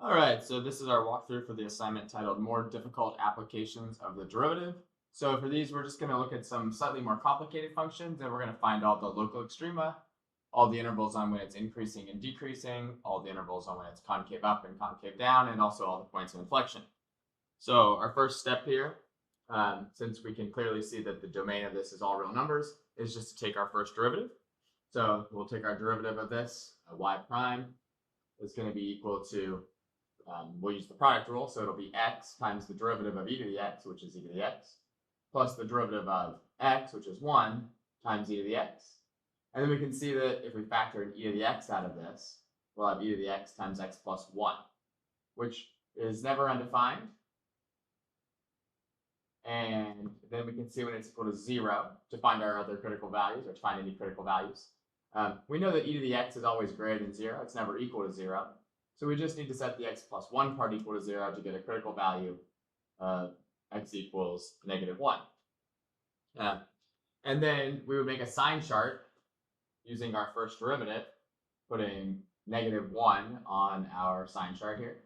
All right, so this is our walkthrough for the assignment titled More Difficult Applications of the Derivative. So for these, we're just going to look at some slightly more complicated functions, and we're going to find all the local extrema, all the intervals on when it's increasing and decreasing, all the intervals on when it's concave up and concave down, and also all the points of inflection. So our first step here, since we can clearly see that the domain of this is all real numbers, is just to take our first derivative. So we'll take our derivative of this, y prime, is going to be equal to we'll use the product rule, so it'll be x times the derivative of e to the x, which is e to the x, plus the derivative of x, which is 1, times e to the x. And then we can see that if we factor in e to the x out of this, we'll have e to the x times x plus 1, which is never undefined. And then we can see when it's equal to 0 to find our other critical values, or to find any critical values. We know that e to the x is always greater than 0. It's never equal to 0. So we just need to set the x plus 1 part equal to 0 to get a critical value of x equals -1. And then we would make a sign chart using our first derivative, putting -1 on our sign chart here.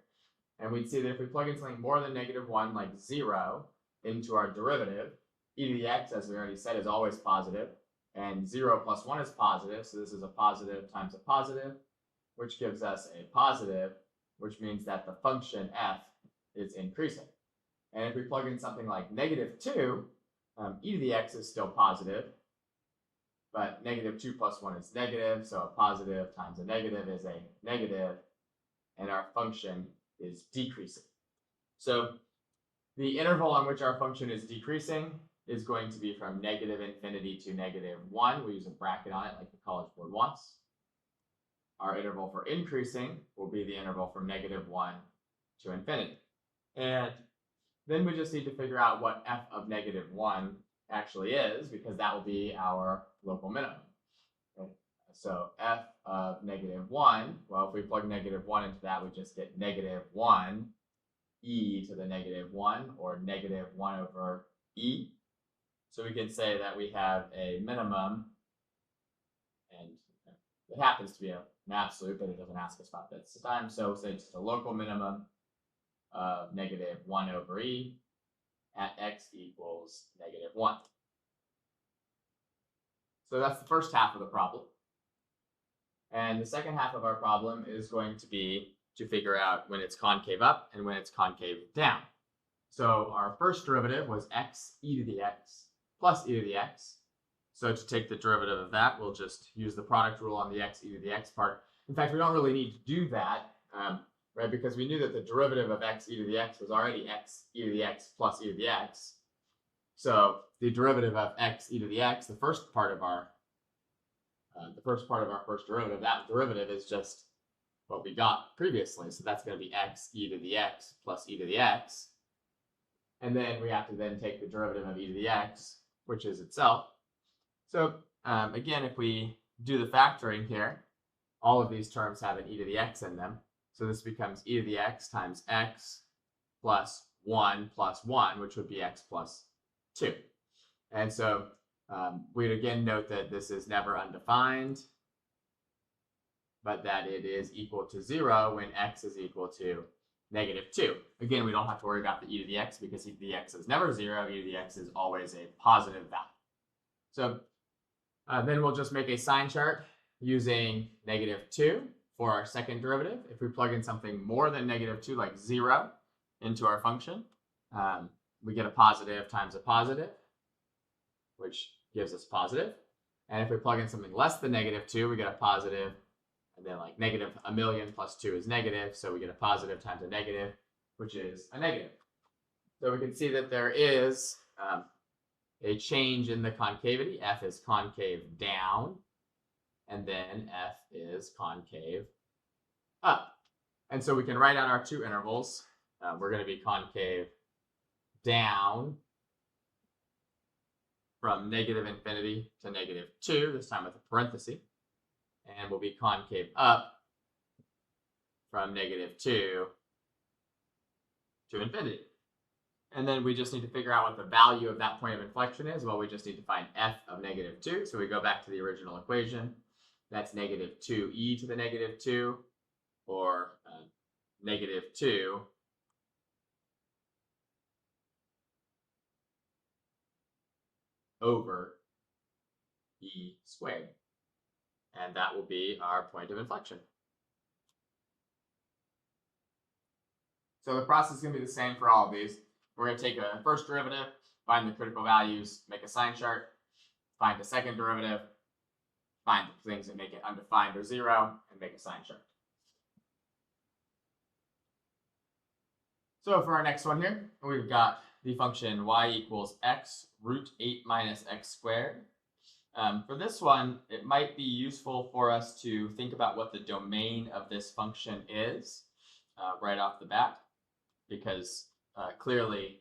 And we'd see that if we plug in something more than -1, like 0, into our derivative, e to the x, as we already said, is always positive, and 0 plus 1 is positive, so this is a positive times a positive, which gives us a positive, which means that the function f is increasing. And if we plug in something like -2, e to the x is still positive, but -2 plus 1 is negative, so a positive times a negative is a negative, and our function is decreasing. So the interval on which our function is decreasing is going to be from -infinity to -1. We'll use a bracket on it like the College Board wants. Our interval for increasing will be the interval from -1 to infinity. And then we just need to figure out what f of -1 actually is, because that will be our local minimum. Okay? So f of -1, well, if we plug -1 into that, we just get -1 e to the -1, or -1 over e. So we can say that we have a minimum, and it happens to be an absolute, but it doesn't ask us about that this time. So we'll say just a local minimum of -1 over e at x equals -1. So that's the first half of the problem. And the second half of our problem is going to be to figure out when it's concave up and when it's concave down. So our first derivative was x e to the x plus e to the x. So to take the derivative of that, we'll just use the product rule on the x e to the x part. In fact, we don't really need to do that, right? Because we knew that the derivative of x e to the x was already x e to the x plus e to the x. So the derivative of x e to the x, the first part of our first derivative, that derivative is just what we got previously. So that's going to be x e to the x plus e to the x. And then we have to then take the derivative of e to the x, which is itself. So again, if we do the factoring here, all of these terms have an e to the x in them. So this becomes e to the x times x plus 1 plus 1, which would be x plus 2. And so we'd again note that this is never undefined, but that it is equal to 0 when x is equal to -2. Again, we don't have to worry about the e to the x because e to the x is never 0. E to the x is always a positive value. So then we'll just make a sign chart using -2 for our second derivative. If we plug in something more than -2, like 0, into our function, we get a positive times a positive, which gives us positive. And if we plug in something less than -2, we get a positive, and then like -1,000,000 plus 2 is negative, so we get a positive times a negative, which is a negative. So we can see that there is a change in the concavity. F is concave down, and then F is concave up. And so we can write out our two intervals. We're going to be concave down from -infinity to -2, this time with a parenthesis. And we'll be concave up from -2 to infinity. And then we just need to figure out what the value of that point of inflection is. Well, we just need to find f of -2. So we go back to the original equation. That's -2e to the -2, or -2 over e squared. And that will be our point of inflection. So the process is going to be the same for all of these. We're going to take a first derivative, find the critical values, make a sign chart, find a second derivative, find the things that make it undefined or 0, and make a sign chart. So for our next one here, we've got the function y equals x root 8 minus x squared. For this one, it might be useful for us to think about what the domain of this function is right off the bat, because clearly,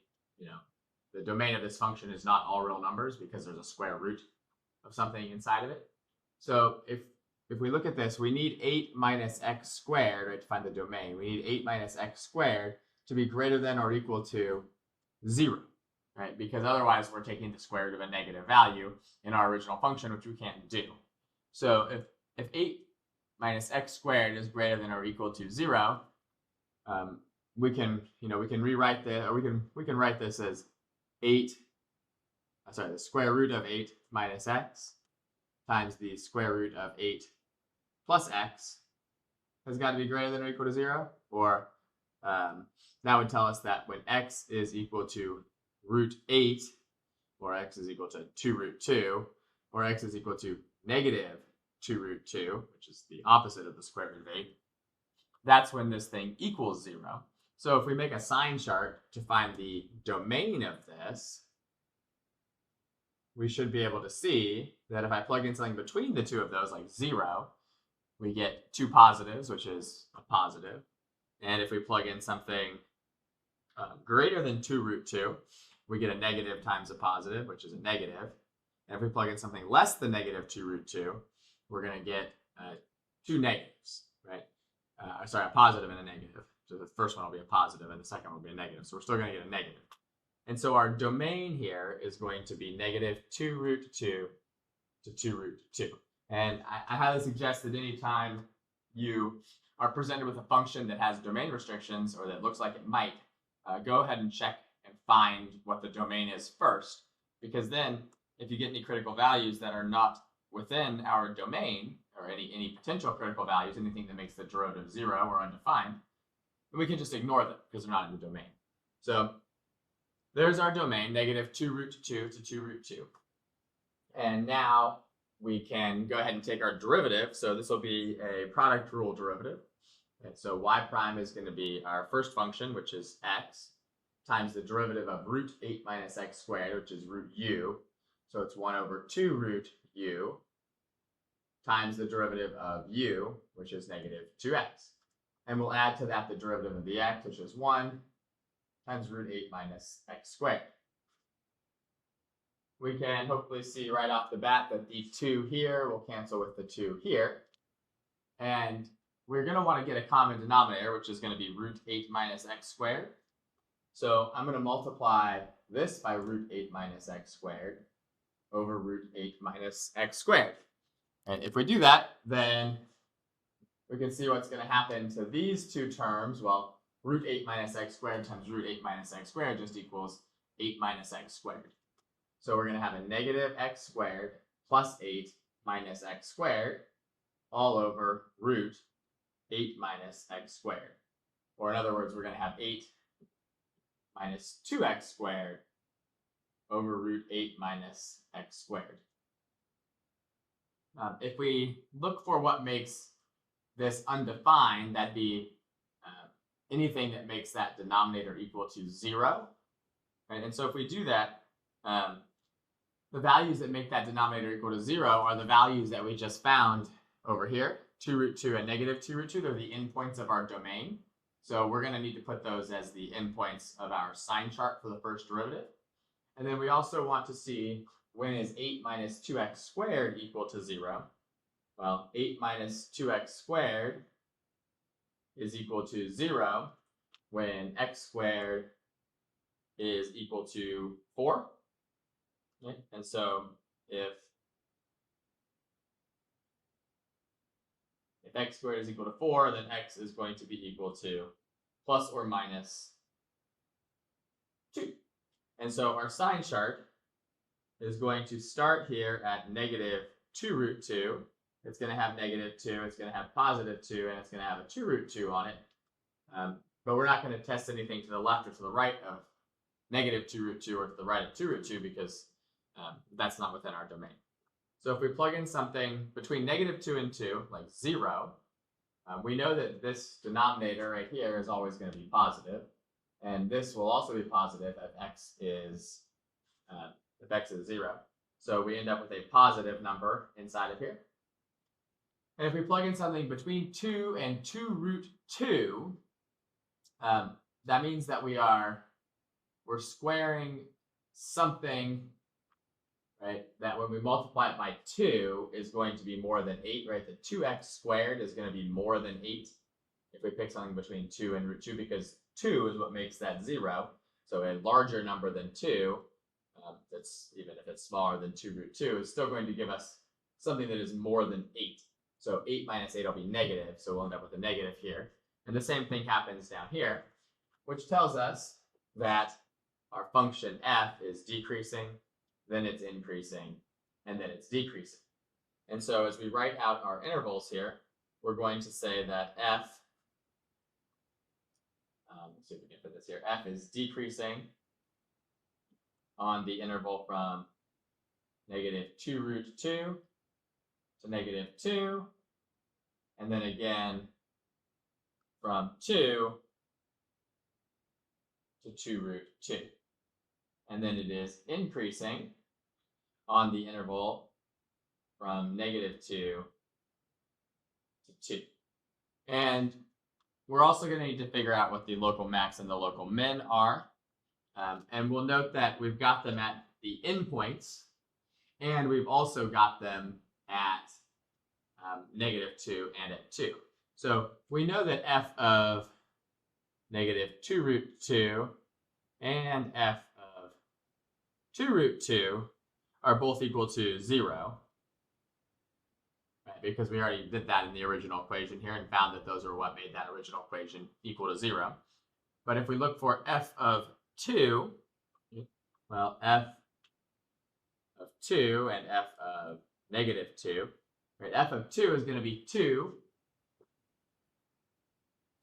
the domain of this function is not all real numbers because there's a square root of something inside of it. So if we look at this, we need 8 minus x squared, right, to find the domain. We need 8 minus x squared to be greater than or equal to 0. Right? Because otherwise we're taking the square root of a negative value in our original function, which we can't do. So if 8 minus x squared is greater than or equal to 0, we can rewrite this, or we can write this as the square root of 8 minus x times the square root of 8 plus x has got to be greater than or equal to 0, or that would tell us that when x is equal to root 8, or x is equal to 2 root 2, or x is equal to negative 2 root 2, which is the opposite of the square root of 8, that's when this thing equals 0. So if we make a sign chart to find the domain of this, we should be able to see that if I plug in something between the two of those, like 0, we get 2 positives, which is a positive. And if we plug in something greater than 2 root 2, we get a negative times a positive, which is a negative. And if we plug in something less than negative 2 root 2, we're going to get 2 negatives, right? A positive and a negative. So the first one will be a positive and the second one will be a negative. So we're still going to get a negative. And so our domain here is going to be negative 2 root 2 to 2 root 2. And I highly suggest that anytime you are presented with a function that has domain restrictions, or that looks like it might, go ahead and check and find what the domain is first, because then if you get any critical values that are not within our domain, or any potential critical values, anything that makes the derivative 0 or undefined, we can just ignore them because they're not in the domain. So there's our domain, negative 2 root 2 to 2 root 2. And now we can go ahead and take our derivative. So this will be a product rule derivative. And so y prime is going to be our first function, which is x, times the derivative of root 8 minus x squared, which is root u. So it's 1 over 2 root u, times the derivative of u, which is negative 2x. And we'll add to that the derivative of the x, which is 1, times root 8 minus x squared. We can hopefully see right off the bat that the 2 here will cancel with the 2 here. And we're going to want to get a common denominator, which is going to be root 8 minus x squared. So I'm going to multiply this by root 8 minus x squared over root 8 minus x squared. And if we do that, then we can see what's going to happen to these two terms. Well, root 8 minus x squared times root 8 minus x squared just equals 8 minus x squared. So we're going to have a negative x squared plus 8 minus x squared all over root 8 minus x squared. Or in other words, we're going to have 8 minus 2x squared over root 8 minus x squared. If we look for what makes this undefined, that'd be anything that makes that denominator equal to 0. Right? And so if we do that, the values that make that denominator equal to 0 are the values that we just found over here, 2 root 2 and negative 2 root 2. They're the endpoints of our domain. So we're going to need to put those as the endpoints of our sign chart for the first derivative. And then we also want to see, when is 8 minus 2x squared equal to 0? Well, 8 minus 2x squared is equal to 0 when x squared is equal to 4. Okay? And so if x squared is equal to 4, then x is going to be equal to plus or minus 2. And so our sign chart is going to start here at negative 2 root 2. It's going to have negative 2, it's going to have positive 2, and it's going to have a 2 root 2 on it. But we're not going to test anything to the left or to the right of negative 2 root 2 or to the right of 2 root 2 because that's not within our domain. So if we plug in something between negative 2 and 2, like 0, we know that this denominator right here is always going to be positive. And this will also be positive if x is 0. So we end up with a positive number inside of here. And if we plug in something between 2 and 2 root 2, that means that we're squaring something, right, that when we multiply it by 2 is going to be more than 8, right? The 2x squared is going to be more than 8 if we pick something between 2 and root 2, because 2 is what makes that 0. So a larger number than 2, that's even if it's smaller than 2 root 2, is still going to give us something that is more than 8. So 8 minus 8 will be negative, so we'll end up with a negative here. And the same thing happens down here, which tells us that our function f is decreasing, then it's increasing, and then it's decreasing. And so as we write out our intervals here, we're going to say that f, let's see if we can put this here, f is decreasing on the interval from negative 2 root 2 to negative 2, and then again from 2 to 2 root 2. And then it is increasing on the interval from negative 2 to 2. And we're also going to need to figure out what the local max and the local min are. And we'll note that we've got them at the endpoints, and we've also got them at negative 2 and at 2. So we know that f of negative 2 root 2 and f of 2 root 2 are both equal to 0, right? Because we already did that in the original equation here and found that those are what made that original equation equal to 0. But if we look for f of 2, well, f of 2 and f of negative 2, right? F of 2 is going to be 2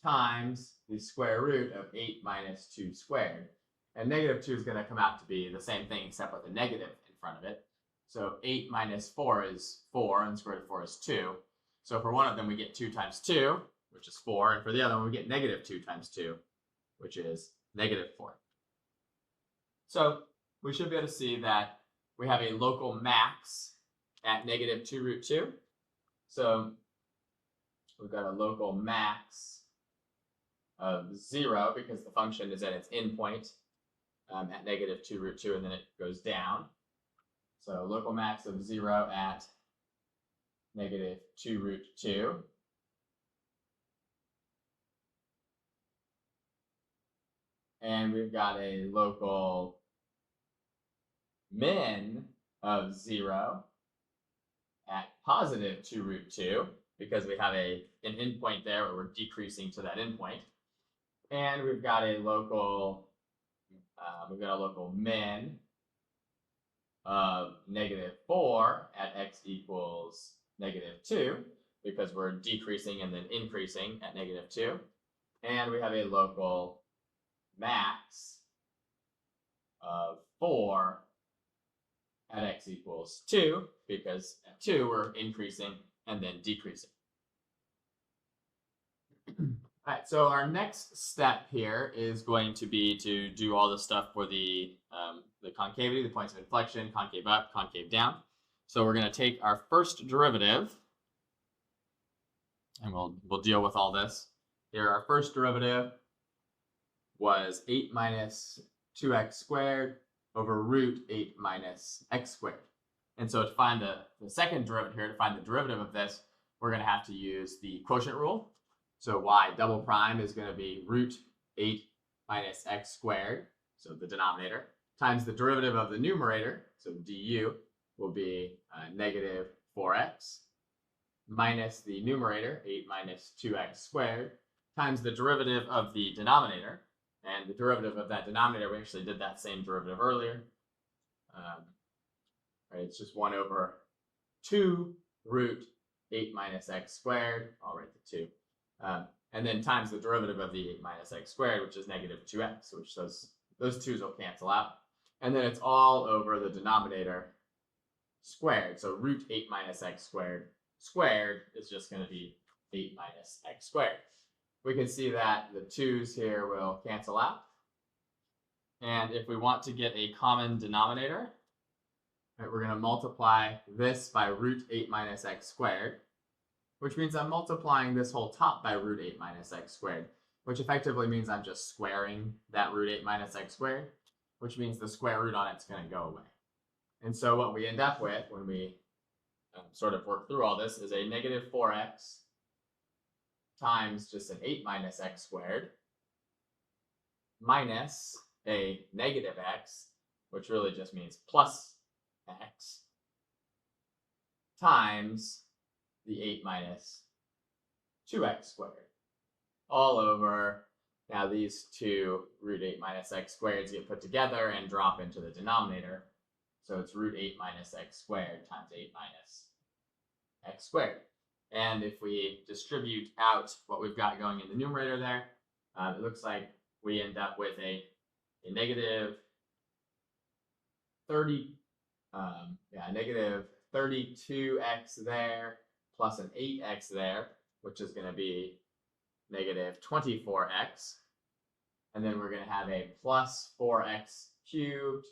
times the square root of 8 minus 2 squared. And negative 2 is going to come out to be the same thing except with a negative in front of it. So 8 minus 4 is 4, and the square root of 4 is 2. So for one of them, we get 2 times 2, which is 4. And for the other one, we get negative 2 times 2, which is negative 4. So we should be able to see that we have a local max at negative 2 root 2. So we've got a local max of 0 because the function is at its endpoint at negative 2 root 2, and then it goes down. So local max of 0 at negative 2 root 2. And we've got a local min of 0 at positive 2 root 2, because we have an endpoint there where we're decreasing to that endpoint. And we've got a local min of negative 4 at x equals negative 2, because we're decreasing and then increasing at negative 2. And we have a local max of 4 at x equals 2, because at 2 we're increasing and then decreasing. All right, so our next step here is going to be to do all the stuff for the concavity, the points of inflection, concave up, concave down. So we're going to take our first derivative, and we'll deal with all this. Here, our first derivative was 8 minus 2x squared over root 8 minus x squared. And so to find the second derivative here, to find the derivative of this, we're going to have to use the quotient rule. So y double prime is going to be root 8 minus x squared, so the denominator, times the derivative of the numerator, so du, will be negative 4x, minus the numerator, 8 minus 2x squared, times the derivative of the denominator. And the derivative of that denominator, we actually did that same derivative earlier. Right, it's just 1 over 2 root 8 minus x squared. I'll write the 2. And then times the derivative of the 8 minus x squared, which is negative 2x, which those 2's will cancel out. And then it's all over the denominator squared. So root 8 minus x squared squared is just going to be 8 minus x squared. We can see that the 2's here will cancel out. And if we want to get a common denominator, right, we're going to multiply this by root 8 minus x squared, which means I'm multiplying this whole top by root 8 minus x squared, which effectively means I'm just squaring that root 8 minus x squared, which means the square root on it's going to go away. And so what we end up with when we sort of work through all this is a negative 4x times just an 8 minus x squared minus a negative x, which really just means plus x, times the 8 minus 2x squared, all over. Now these two root 8 minus x squareds get put together and drop into the denominator. So it's root 8 minus x squared times 8 minus x squared. And if we distribute out what we've got going in the numerator there, it looks like we end up with a negative 32x there, plus an 8x there, which is going to be negative 24x. And then we're going to have a plus 4x cubed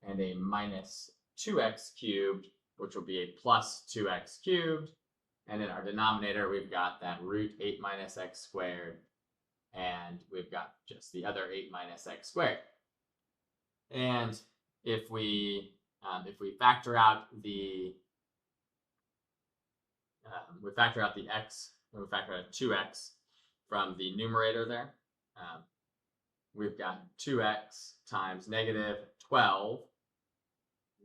and a minus 2x cubed, which will be a plus 2x cubed. And in our denominator, we've got that root 8 minus x squared, and we've got just the other 8 minus x squared. And if we factor out the x, we factor out 2x from the numerator there, we've got 2x times negative 12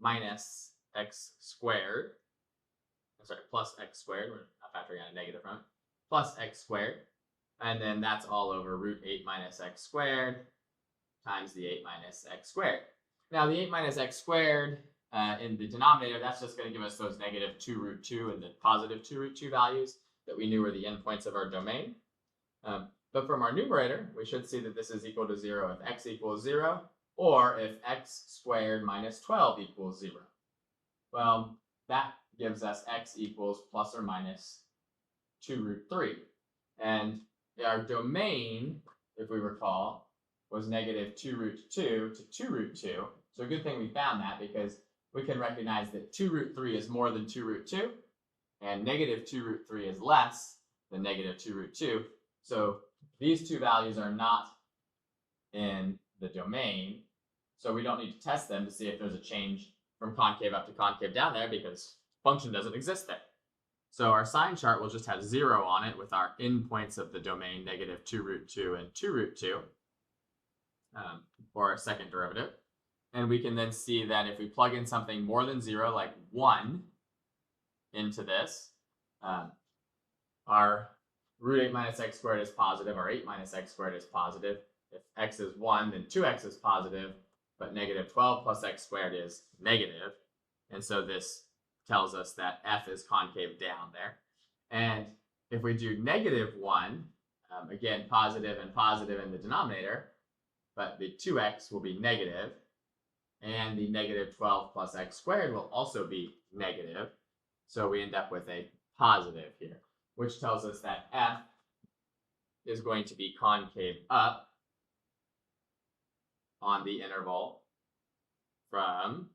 minus x squared. Sorry, plus x squared. We're not factoring out a negative from it. Plus x squared. And then that's all over root 8 minus x squared times the 8 minus x squared. Now the 8 minus x squared in the denominator, that's just going to give us those negative 2 root 2 and the positive 2 root 2 values that we knew were the endpoints of our domain. But from our numerator, we should see that this is equal to 0 if x equals 0, or if x squared minus 12 equals 0. Well, that gives us x equals plus or minus 2 root 3. And our domain, if we recall, was negative 2 root 2 to 2 root 2. So a good thing we found that, because we can recognize that 2 root 3 is more than 2 root 2, and negative 2 root 3 is less than negative 2 root 2. So these two values are not in the domain, so we don't need to test them to see if there's a change from concave up to concave down there, because function doesn't exist there. So our sign chart will just have 0 on it with our endpoints of the domain, negative 2 root 2 and 2 root 2, for our second derivative. And we can then see that if we plug in something more than 0, like 1, into this, our root 8 minus x squared is positive, our 8 minus x squared is positive. If x is 1, then 2x is positive, but negative 12 plus x squared is negative. And so this tells us that f is concave down there. And if we do negative 1, again, positive and positive in the denominator, but the 2x will be negative, and the negative 12 plus x squared will also be negative. So we end up with a positive here, which tells us that f is going to be concave up on the interval from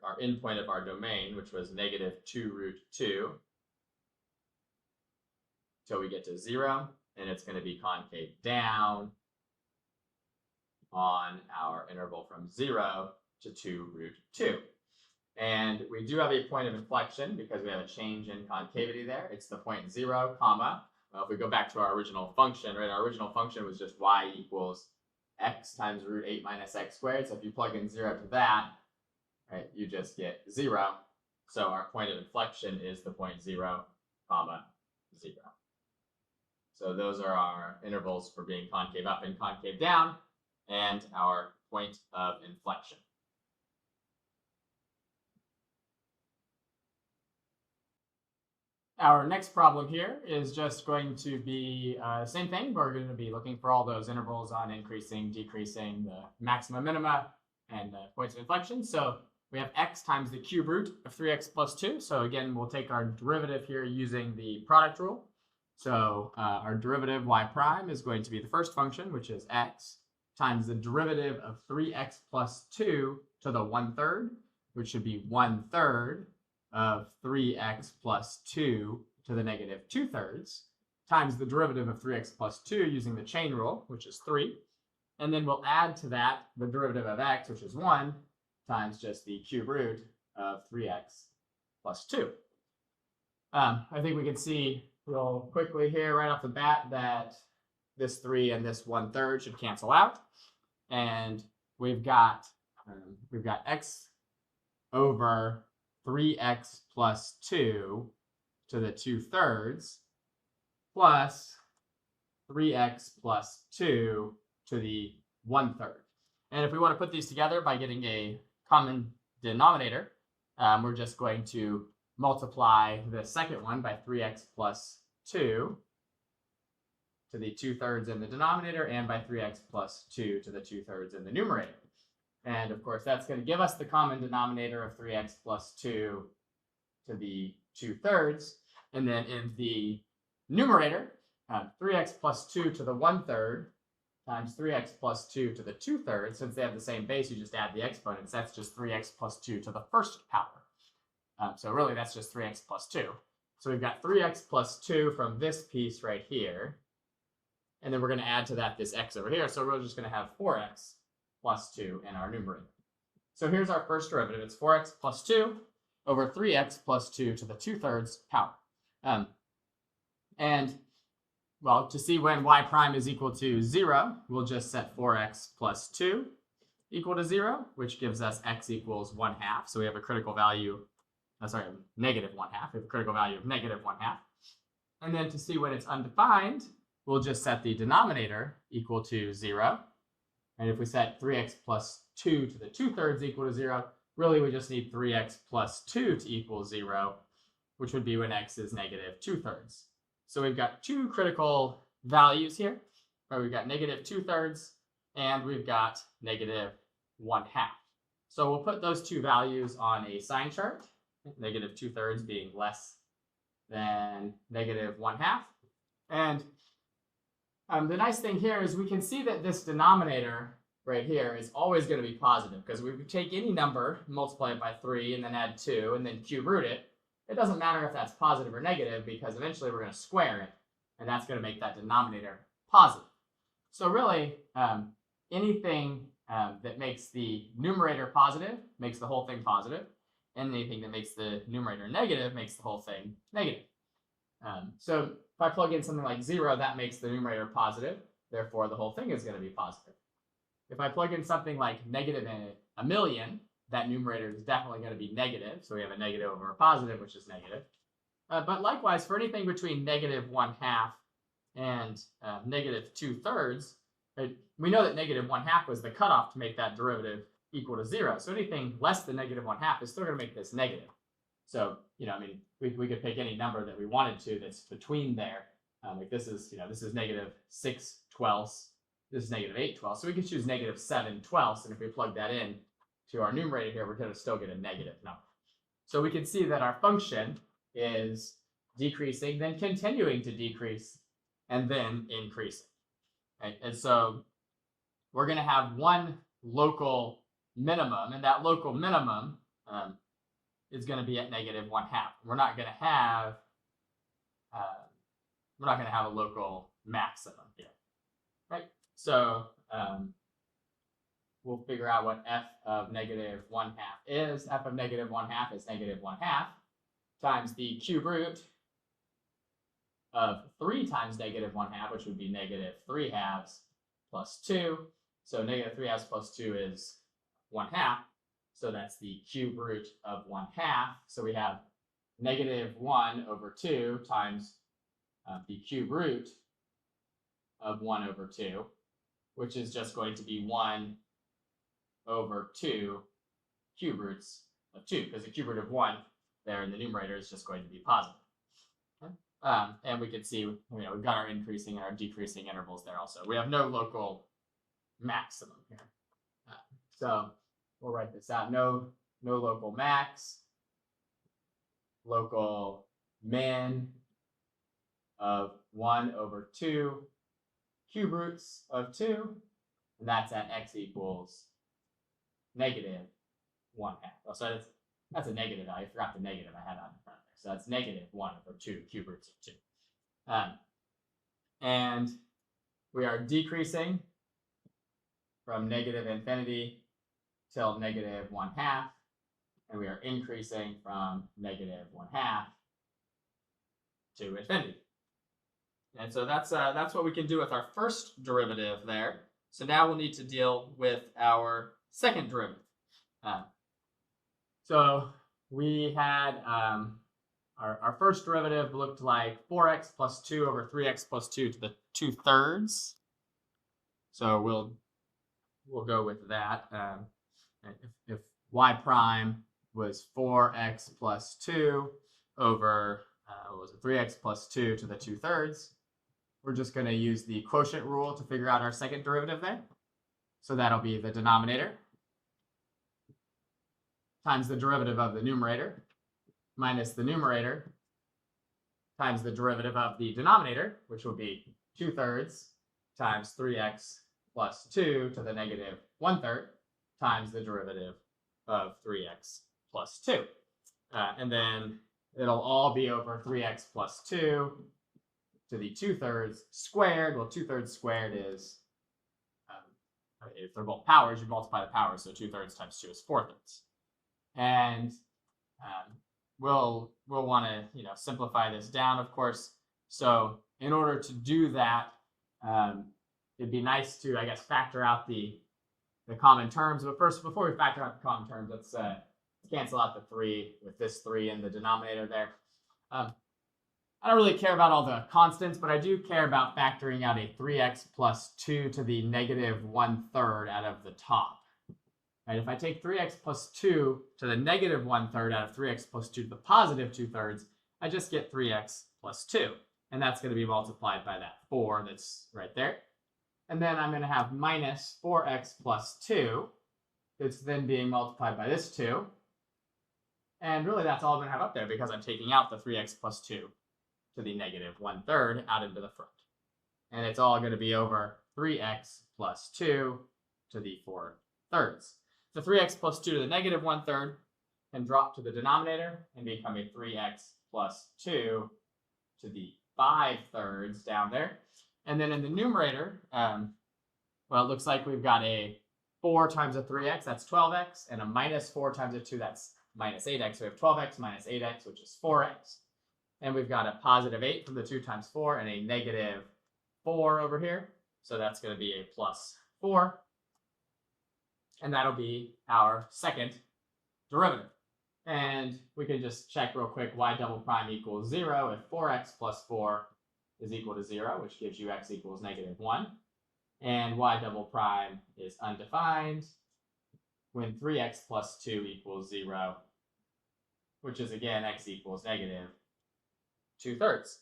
our endpoint of our domain, which was negative 2 root 2, till we get to 0, and it's going to be concave down on our interval from 0 to 2 root 2. And we do have a point of inflection because we have a change in concavity there. It's the point 0, comma. Well, if we go back to our original function, right, our original function was just y equals x times root 8 minus x squared. So if you plug in 0 to that, right, you just get 0. So our point of inflection is the point 0, comma, 0. So those are our intervals for being concave up and concave down, and our point of inflection. Our next problem here is just going to be same thing. We're going to be looking for all those intervals on increasing, decreasing, the maxima, minima, and the points of inflection. So we have x times the cube root of 3x plus 2. So again, we'll take our derivative here using the product rule. So our derivative y prime is going to be the first function, which is x, times the derivative of 3x plus 2 to the 1/3, which should be 1/3 of 3x plus 2 to the negative 2/3, times the derivative of 3x plus 2 using the chain rule, which is 3. And then we'll add to that the derivative of x, which is 1, times just the cube root of 3x plus 2. I think we can see real quickly here right off the bat that this 3 and this 1/3 should cancel out. And we've got x over 3x plus 2 to the 2/3 plus 3x plus 2 to the 1/3. And if we want to put these together by getting a common denominator, we're just going to multiply the second one by 3x plus 2 to the 2/3 in the denominator and by 3x plus 2 to the 2/3 in the numerator. And of course, that's going to give us the common denominator of 3x plus 2 to the 2/3. And then in the numerator, 3x plus 2 to the 1/3 times 3x plus 2 to the 2/3. Since they have the same base, you just add the exponents. That's just 3x plus 2 to the first power. So really, that's just 3x plus 2. So we've got 3x plus 2 from this piece right here. And then we're going to add to that this x over here. So we're just going to have 4x plus 2 in our numerator. So here's our first derivative. It's 4x plus 2 over 3x plus 2 to the 2/3 power. And, well, to see when y prime is equal to 0, we'll just set 4x plus 2 equal to 0, which gives us x equals 1/2. So we have a critical value, negative 1/2. We have a critical value of negative 1/2. And then to see when it's undefined, we'll just set the denominator equal to 0. And if we set 3x plus 2 to the 2/3 equal to 0, really we just need 3x plus 2 to equal 0, which would be when x is negative 2/3. So we've got two critical values here, where we've got negative 2/3 and we've got negative 1/2. So we'll put those two values on a sign chart, negative 2/3 being less than negative 1/2. And the nice thing here is we can see that this denominator right here is always going to be positive, because we could take any number, multiply it by 3, and then add 2, and then cube root it. It doesn't matter if that's positive or negative, because eventually we're going to square it, and that's going to make that denominator positive. So really, anything that makes the numerator positive makes the whole thing positive, and anything that makes the numerator negative makes the whole thing negative. So if I plug in something like 0, that makes the numerator positive. Therefore, the whole thing is going to be positive. If I plug in something like negative a million, that numerator is definitely going to be negative. So we have a negative over a positive, which is negative. But likewise, for anything between negative 1/2 and negative 2/3, we know that negative 1/2 was the cutoff to make that derivative equal to 0. So anything less than negative 1/2 is still going to make this negative. So, we could pick any number that we wanted to that's between there. Like this is negative 6/12. This is negative 8/12. So we could choose negative 7/12. And if we plug that in to our numerator here, we're going to still get a negative number. So we can see that our function is decreasing, then continuing to decrease, and then increasing. Okay? And so we're going to have one local minimum, and that local minimum is going to be at negative 1/2. We're not going to have a local maximum here, right? So we'll figure out what f of negative 1/2 is. F of negative 1/2 is negative 1/2 times the cube root of 3 times negative 1/2, which would be negative 3/2 plus 2. So negative 3/2 plus 2 is 1/2. So that's the cube root of 1/2. So we have negative 1 over 2 times the cube root of 1 over 2, which is just going to be 1 over 2 cube roots of 2, because the cube root of 1 there in the numerator is just going to be positive. Okay. And we can see, we've got our increasing and our decreasing intervals there also. We have no local maximum here. So we'll write this out. No local max, local min of 1 over 2 cube roots of 2, and that's at x equals negative 1/2. Oh, so that's a negative value. I forgot the negative I had on in front there. So that's negative 1 over 2 cube roots of 2. And we are decreasing from negative infinity till negative 1/2, and we are increasing from negative 1/2 to infinity. And so that's what we can do with our first derivative there. So now we'll need to deal with our second derivative. So we had our first derivative looked like 4x plus 2 over 3x plus 2 to the 2/3. So we'll go with that. If y prime was 4x plus 2 over 3x plus 2 to the 2/3, we're just going to use the quotient rule to figure out our second derivative there. So that'll be the denominator times the derivative of the numerator minus the numerator times the derivative of the denominator, which will be 2/3 times 3x plus 2 to the negative 1/3 times the derivative of 3x plus 2. And then it'll all be over 3x plus 2 to the 2/3 squared. Well, 2/3 squared is, if they're both powers, you multiply the powers, so 2/3 times 2 is 4/3. And we'll want to simplify this down, of course. So in order to do that, it'd be nice to, I guess, factor out the common terms. But first, before we factor out the common terms, let's cancel out the 3 with this 3 in the denominator there. I don't really care about all the constants, but I do care about factoring out a 3x plus 2 to the negative 1/3 out of the top. Right, if I take 3x plus 2 to the negative 1/3 out of 3x plus 2 to the positive 2/3, I just get 3x plus 2. And that's going to be multiplied by that 4 that's right there. And then I'm going to have minus 4x plus 2. It's then being multiplied by this 2. And really that's all I'm going to have up there because I'm taking out the 3x plus 2 to the negative 1/3 out into the front. And it's all going to be over 3x plus 2 to the 4/3. The 3x plus 2 to the negative 1/3 can drop to the denominator and become a 3x plus 2 to the 5/3 down there. And then in the numerator, well, it looks like we've got a 4 times a 3x, that's 12x, and a minus 4 times a 2, that's minus 8x. So we have 12x minus 8x, which is 4x. And we've got a positive 8 from the 2 times 4 and a negative 4 over here. So that's going to be a plus 4. And that'll be our second derivative. And we can just check real quick y double prime equals 0 if 4x plus 4 is equal to 0, which gives you x equals negative 1. And y double prime is undefined when 3x plus 2 equals 0, which is again x equals negative 2/3.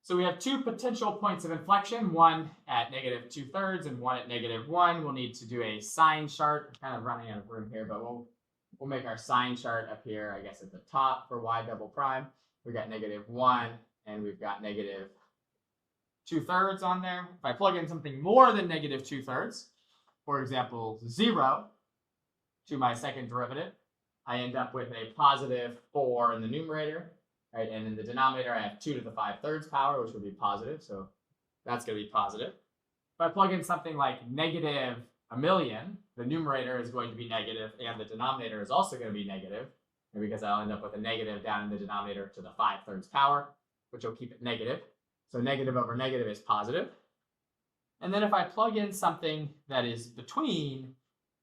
So we have two potential points of inflection, one at negative 2/3 and one at negative 1. We'll need to do a sign chart. I'm kind of running out of room here, but we'll make our sign chart up here, I guess, at the top for y double prime. We've got negative 1 and we've got negative 2/3 on there. If I plug in something more than negative 2/3, for example, 0 to my second derivative, I end up with a positive 4 in the numerator. Right, and in the denominator, I have 2 to the 5/3 power, which would be positive, so that's going to be positive. If I plug in something like negative 1,000,000, the numerator is going to be negative, and the denominator is also going to be negative, because I'll end up with a negative down in the denominator to the 5/3 power, which will keep it negative. So negative over negative is positive. And then if I plug in something that is between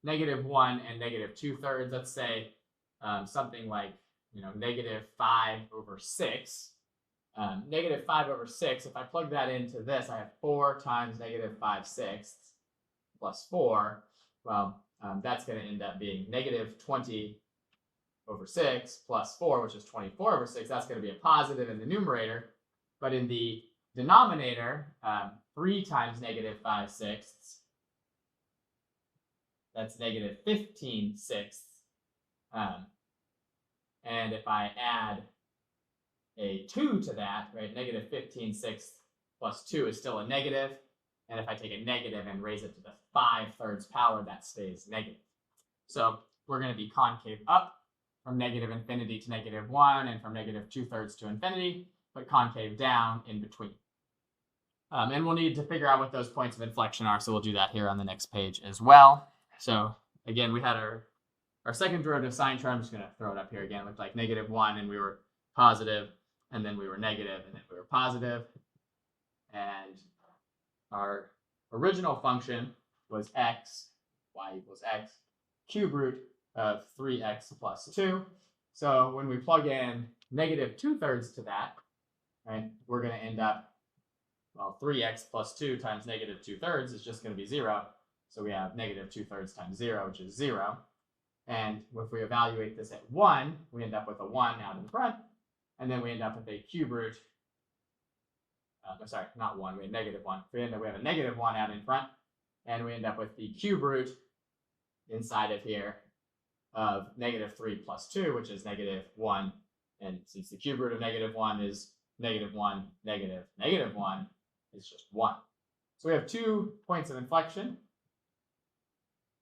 negative 1 and negative 2/3, let's say something like negative 5/6, negative 5 over 6, if I plug that into this, I have 4 times negative 5/6 plus 4. Well, that's going to end up being negative 20 over 6 plus 4, which is 24 over 6. That's going to be a positive in the numerator. But in the denominator, 3 times negative 5/6, that's negative 15/6. And if I add a 2 to that, right, negative 15/6 plus 2 is still a negative. And if I take a negative and raise it to the 5/3 power, that stays negative. So we're going to be concave up from negative infinity to negative 1 and from negative 2/3 to infinity, but concave down in between. And we'll need to figure out what those points of inflection are, so we'll do that here on the next page as well. So again, we had our second derivative sine chart. I'm just going to throw it up here again. It looked like negative 1, and we were positive, and then we were negative, and then we were positive. And our original function was x, y equals x, cube root of 3x plus 2. So when we plug in negative 2/3 to that, right, we're going to end up, well, 3x plus 2 times negative 2/3 is just going to be 0. So we have negative 2/3 times 0, which is 0. And if we evaluate this at 1, we end up with a 1 out in front. And then we end up with a cube root. Sorry, not 1. We have negative 1. We have a negative 1 out in front. And we end up with the cube root inside of here of negative 3 plus 2, which is negative 1. And since the cube root of negative 1 is negative 1, negative 1, it's just 1. So we have 2 points of inflection.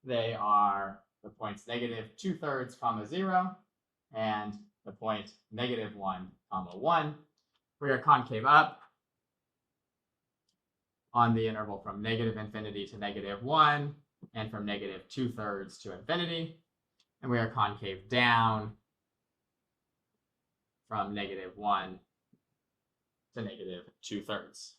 They are the points negative 2/3, 0, and the point negative 1, 1. We are concave up on the interval from negative infinity to negative 1 and from negative 2/3 to infinity. And we are concave down from negative 1 to negative 2/3.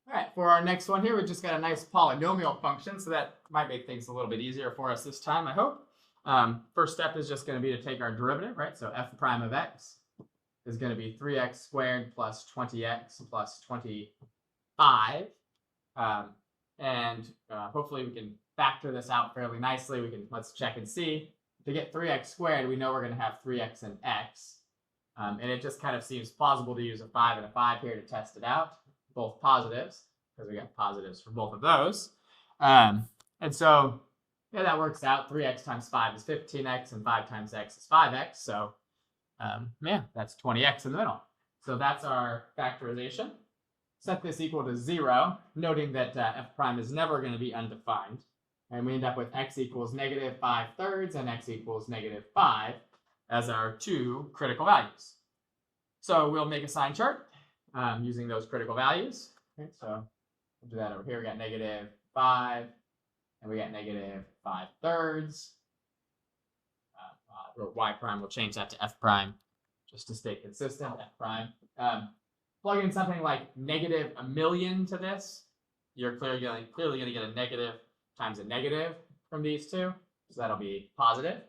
All right, for our next one here, we just got a nice polynomial function, so that might make things a little bit easier for us this time, I hope. First step is just going to be to take our derivative, right? So f prime of x is going to be 3x squared plus 20x plus 25. Hopefully we can factor this out fairly nicely. Let's check and see. To get 3x squared, we know we're going to have 3x and x. And it just kind of seems plausible to use a 5 and a 5 here to test it out. Both positives, because we got positives for both of those. And so, yeah, that works out. 3x times 5 is 15x, and 5 times x is 5x. So, yeah, that's 20x in the middle. So that's our factorization. Set this equal to 0, noting that f prime is never going to be undefined. And we end up with x equals negative 5/3 and x equals negative 5 as our 2 critical values. So we'll make a sign chart using those critical values. Okay, so we'll do that over here. We got negative 5, and we got negative 5/3. Y prime, we'll change that to f prime just to stay consistent, f prime. Plug in something like negative 1,000,000 to this. You're clearly going to get a negative times a negative from these two. So that'll be positive.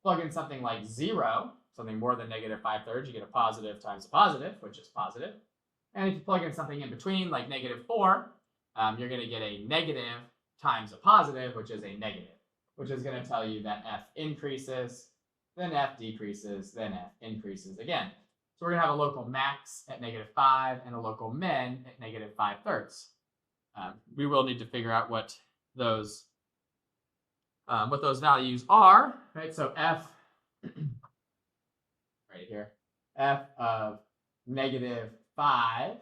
Plug in something like 0, something more than negative 5/3, you get a positive times a positive, which is positive. And if you plug in something in between, like negative 4, you're going to get a negative times a positive, which is a negative, which is going to tell you that f increases, then f decreases, then f increases again. So we're going to have a local max at negative 5 and a local min at negative 5/3. We will need to figure out what those values are, right? So f, right here, f of negative 5.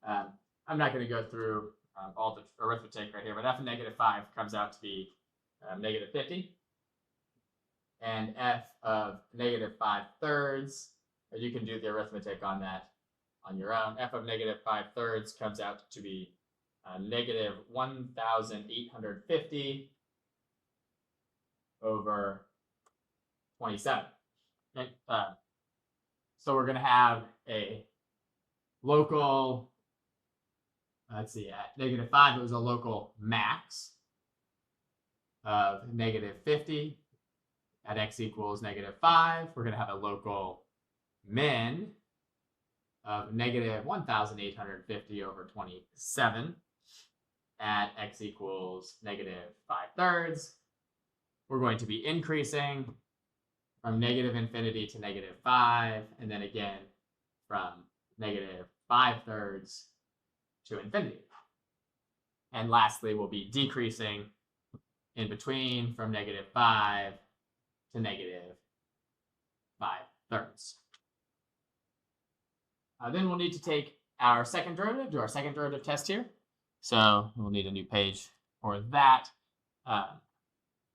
I'm not going to go through all the arithmetic right here, but f of negative 5 comes out to be negative 50. And f of negative 5/3, you can do the arithmetic on that on your own. F of negative 5/3 comes out to be negative 1,850 over 27. Okay? So we're going to have a local, let's see, at negative 5, it was a local max. of negative 50 at x equals negative 5. We're going to have a local min of negative 1,850 over 27 at x equals negative 5/3. We're going to be increasing from negative infinity to negative 5, and then again from negative 5/3 to infinity. And lastly, we'll be decreasing in between from negative 5 to negative 5/3. Then we'll need to take our second derivative, do our second derivative test here. So we'll need a new page for that.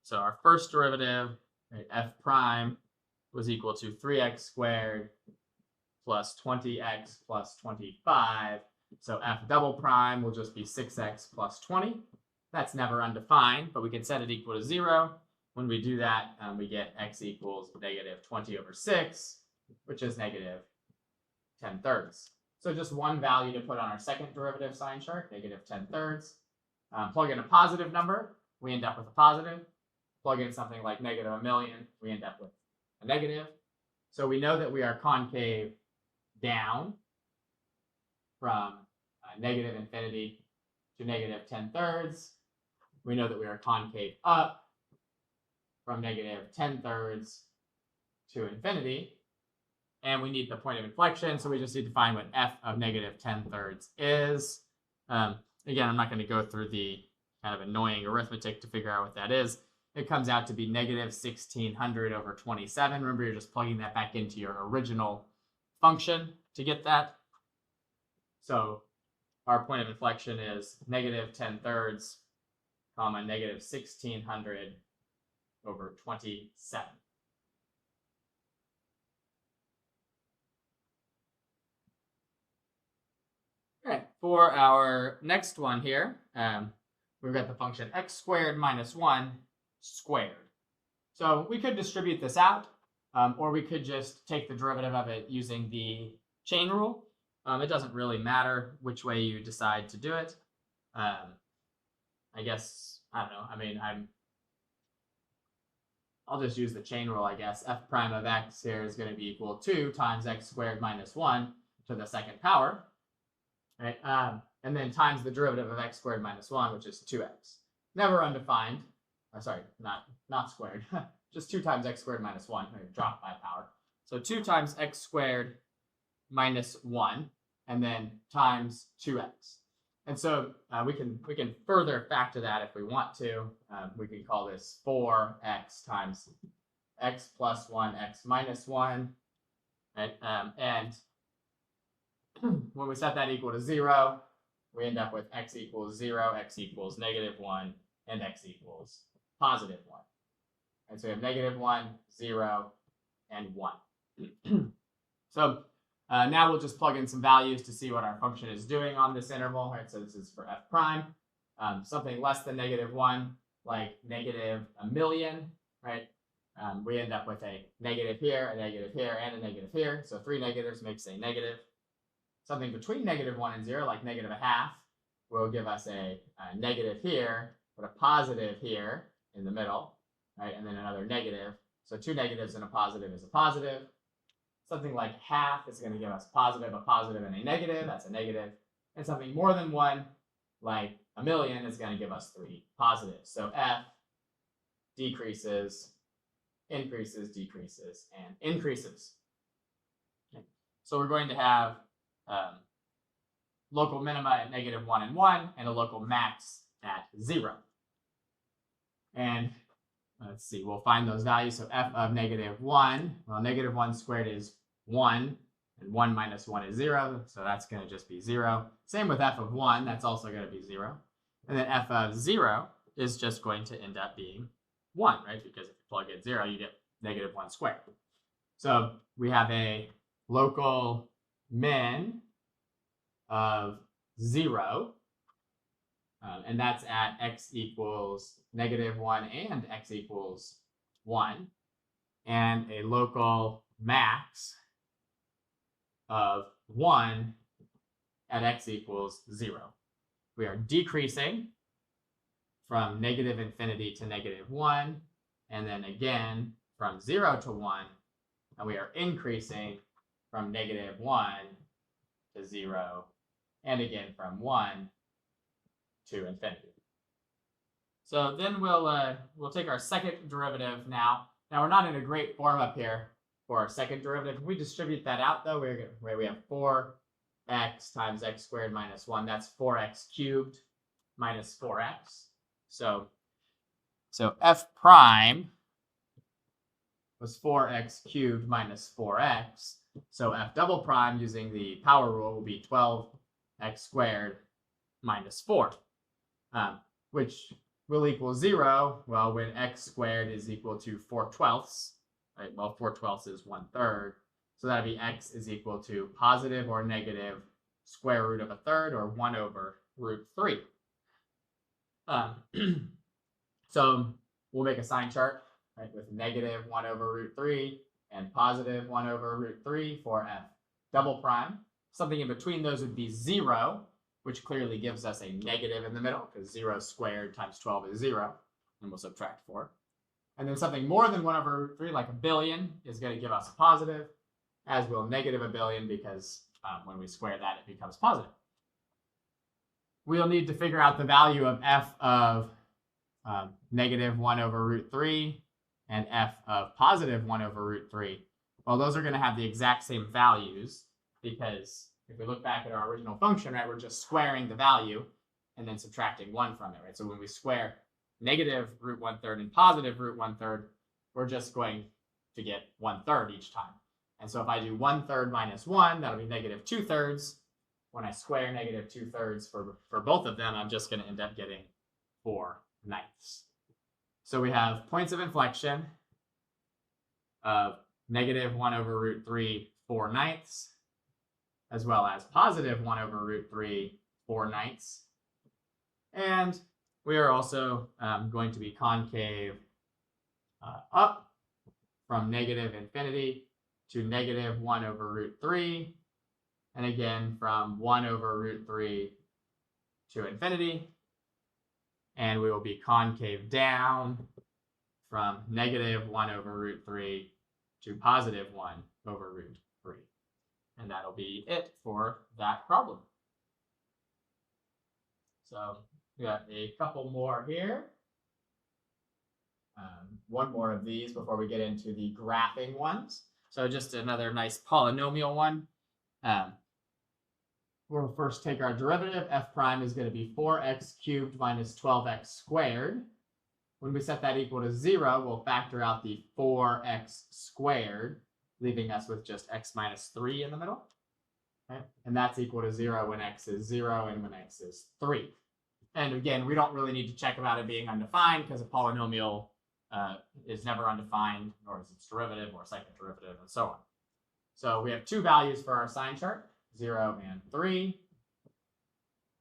So our first derivative, right, f prime, was equal to 3x squared plus 20x plus 25. So f double prime will just be 6x plus 20. That's never undefined, but we can set it equal to 0. When we do that, we get x equals negative 20 over 6, which is negative 10/3. So just one value to put on our second derivative sign chart, negative 10/3. Plug in a positive number, we end up with a positive. Plug in something like negative 1,000,000, we end up with a negative. So we know that we are concave down from negative infinity to negative 10/3. We know that we are concave up from negative 10/3 to infinity. And we need the point of inflection, so we just need to find what f of negative 10/3 is. Again, I'm not going to go through the kind of annoying arithmetic to figure out what that is. It comes out to be negative 1,600 over 27. Remember, you're just plugging that back into your original function to get that. So our point of inflection is negative 10/3, comma, negative 1,600 over 27. Okay, for our next one here, we've got the function x squared minus 1 squared. So we could distribute this out, or we could just take the derivative of it using the chain rule. It doesn't really matter which way you decide to do it. I guess, I don't know, I mean, I'll just use the chain rule, I guess. F prime of x here is going to be equal to 2 times x squared minus 1 to the second power. Right? And then times the derivative of x squared minus 1, which is 2x. Never undefined. Sorry, not squared. Just 2 times x squared minus 1. Drop by power. So 2 times x squared minus 1, and then times 2x. And so we can further factor that if we want to. We can call this 4x times x plus 1, x minus 1. Right? And when we set that equal to 0, we end up with x equals 0, x equals negative 1, and x equals positive 1. And so we have negative 1, 0, and 1. So now we'll just plug in some values to see what our function is doing on this interval. Right? So this is for f prime. Something less than negative 1, like negative 1,000,000, right? We end up with a negative here, and a negative here. So 3 negatives makes a negative. Something between negative 1 and 0, like negative 1/2, will give us a negative here, but a positive here in the middle, right? And then another negative. So 2 negatives and a positive is a positive. Something like 1/2 is going to give us a positive, and a negative. That's a negative. And something more than 1, like 1,000,000, is going to give us 3 positives. So f decreases, increases, decreases, and increases. Okay. So we're going to have local minima at negative 1 and 1, and a local max at 0. And let's see, we'll find those values. So f of negative 1, well, negative 1 squared is 1, and 1 minus 1 is 0, so that's going to just be 0. Same with f of 1, that's also going to be 0. And then f of 0 is just going to end up being 1, right? Because if you plug in 0, you get negative 1 squared. So we have a local min of 0, and that's at x equals negative 1 and x equals 1, and a local max of 1 at x equals 0. We are decreasing from negative infinity to negative 1, and then again from 0 to 1, and we are increasing from negative 1 to 0, and again from 1 to infinity. So then we'll take our second derivative now. Now we're not in a great form up here for our second derivative. If we distribute that out though, we have 4x times x squared minus 1. That's 4x cubed minus 4x. So f prime was 4x cubed minus 4x. So f double prime using the power rule will be 12x squared minus 4, which will equal 0, well, when x squared is equal to 4/12, right? Well, 4/12 is 1/3. So that'd be x is equal to positive or negative square root of 1/3, or 1 over root 3. So we'll make a sign chart, right, with negative 1 over root 3 and positive 1 over root 3 for f double prime. Something in between those would be 0, which clearly gives us a negative in the middle, because 0 squared times 12 is 0, and we'll subtract 4. And then something more than 1 over root 3, like a billion, is going to give us a positive, as will negative a billion, because when we square that, it becomes positive. We'll need to figure out the value of f of negative 1 over root 3 and f of positive 1 over root 3. Well, those are going to have the exact same values, because if we look back at our original function, right, we're just squaring the value and then subtracting 1 from it, right? So when we square negative root 1/3 and positive root 1/3, we're just going to get 1/3 each time. And so if I do 1/3 minus 1, that'll be negative 2/3. When I square negative 2/3 for both of them, I'm just going to end up getting 4/9. So we have points of inflection of negative 1 over root 3, 4/9, as well as positive 1 over root 3, 4/9. And we are also going to be concave up from negative infinity to negative 1 over root 3, and again from 1 over root 3 to infinity. And we will be concave down from negative 1 over root 3 to positive 1 over root 3. And that'll be it for that problem. So we got a couple more here. One more of these before we get into the graphing ones. So just another nice polynomial one. We'll first take our derivative. F prime is going to be 4x cubed minus 12x squared. When we set that equal to 0, we'll factor out the 4x squared, leaving us with just x minus 3 in the middle. Okay? And that's equal to 0 when x is 0 and when x is 3. And again, we don't really need to check about it being undefined, because a polynomial is never undefined, nor is its derivative or second derivative, and so on. So we have two values for our sign chart, 0 and 3.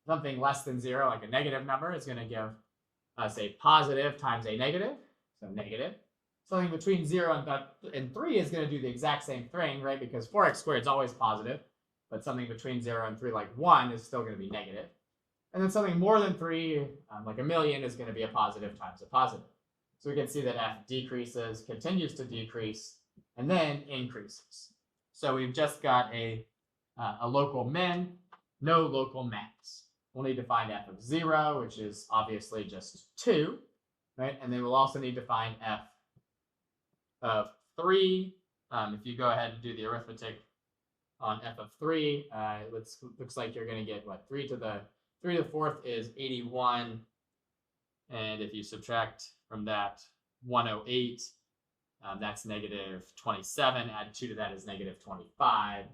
Something less than 0, like a negative number, is going to give us a positive times a negative, so negative. Something between 0 and 3 is going to do the exact same thing, right? Because 4x squared is always positive, but something between 0 and 3, like 1, is still going to be negative. And then something more than 3, like a million, is going to be a positive times a positive. So we can see that f decreases, continues to decrease, and then increases. So we've just got a local min, no local max. We'll need to find f of 0, which is obviously just 2, right? And then we'll also need to find f of 3. If you go ahead and do the arithmetic on f of 3, it looks like you're going to get, what, 3 to the 4th is 81. And if you subtract from that 108, that's negative 27. Add 2 to that is negative 25.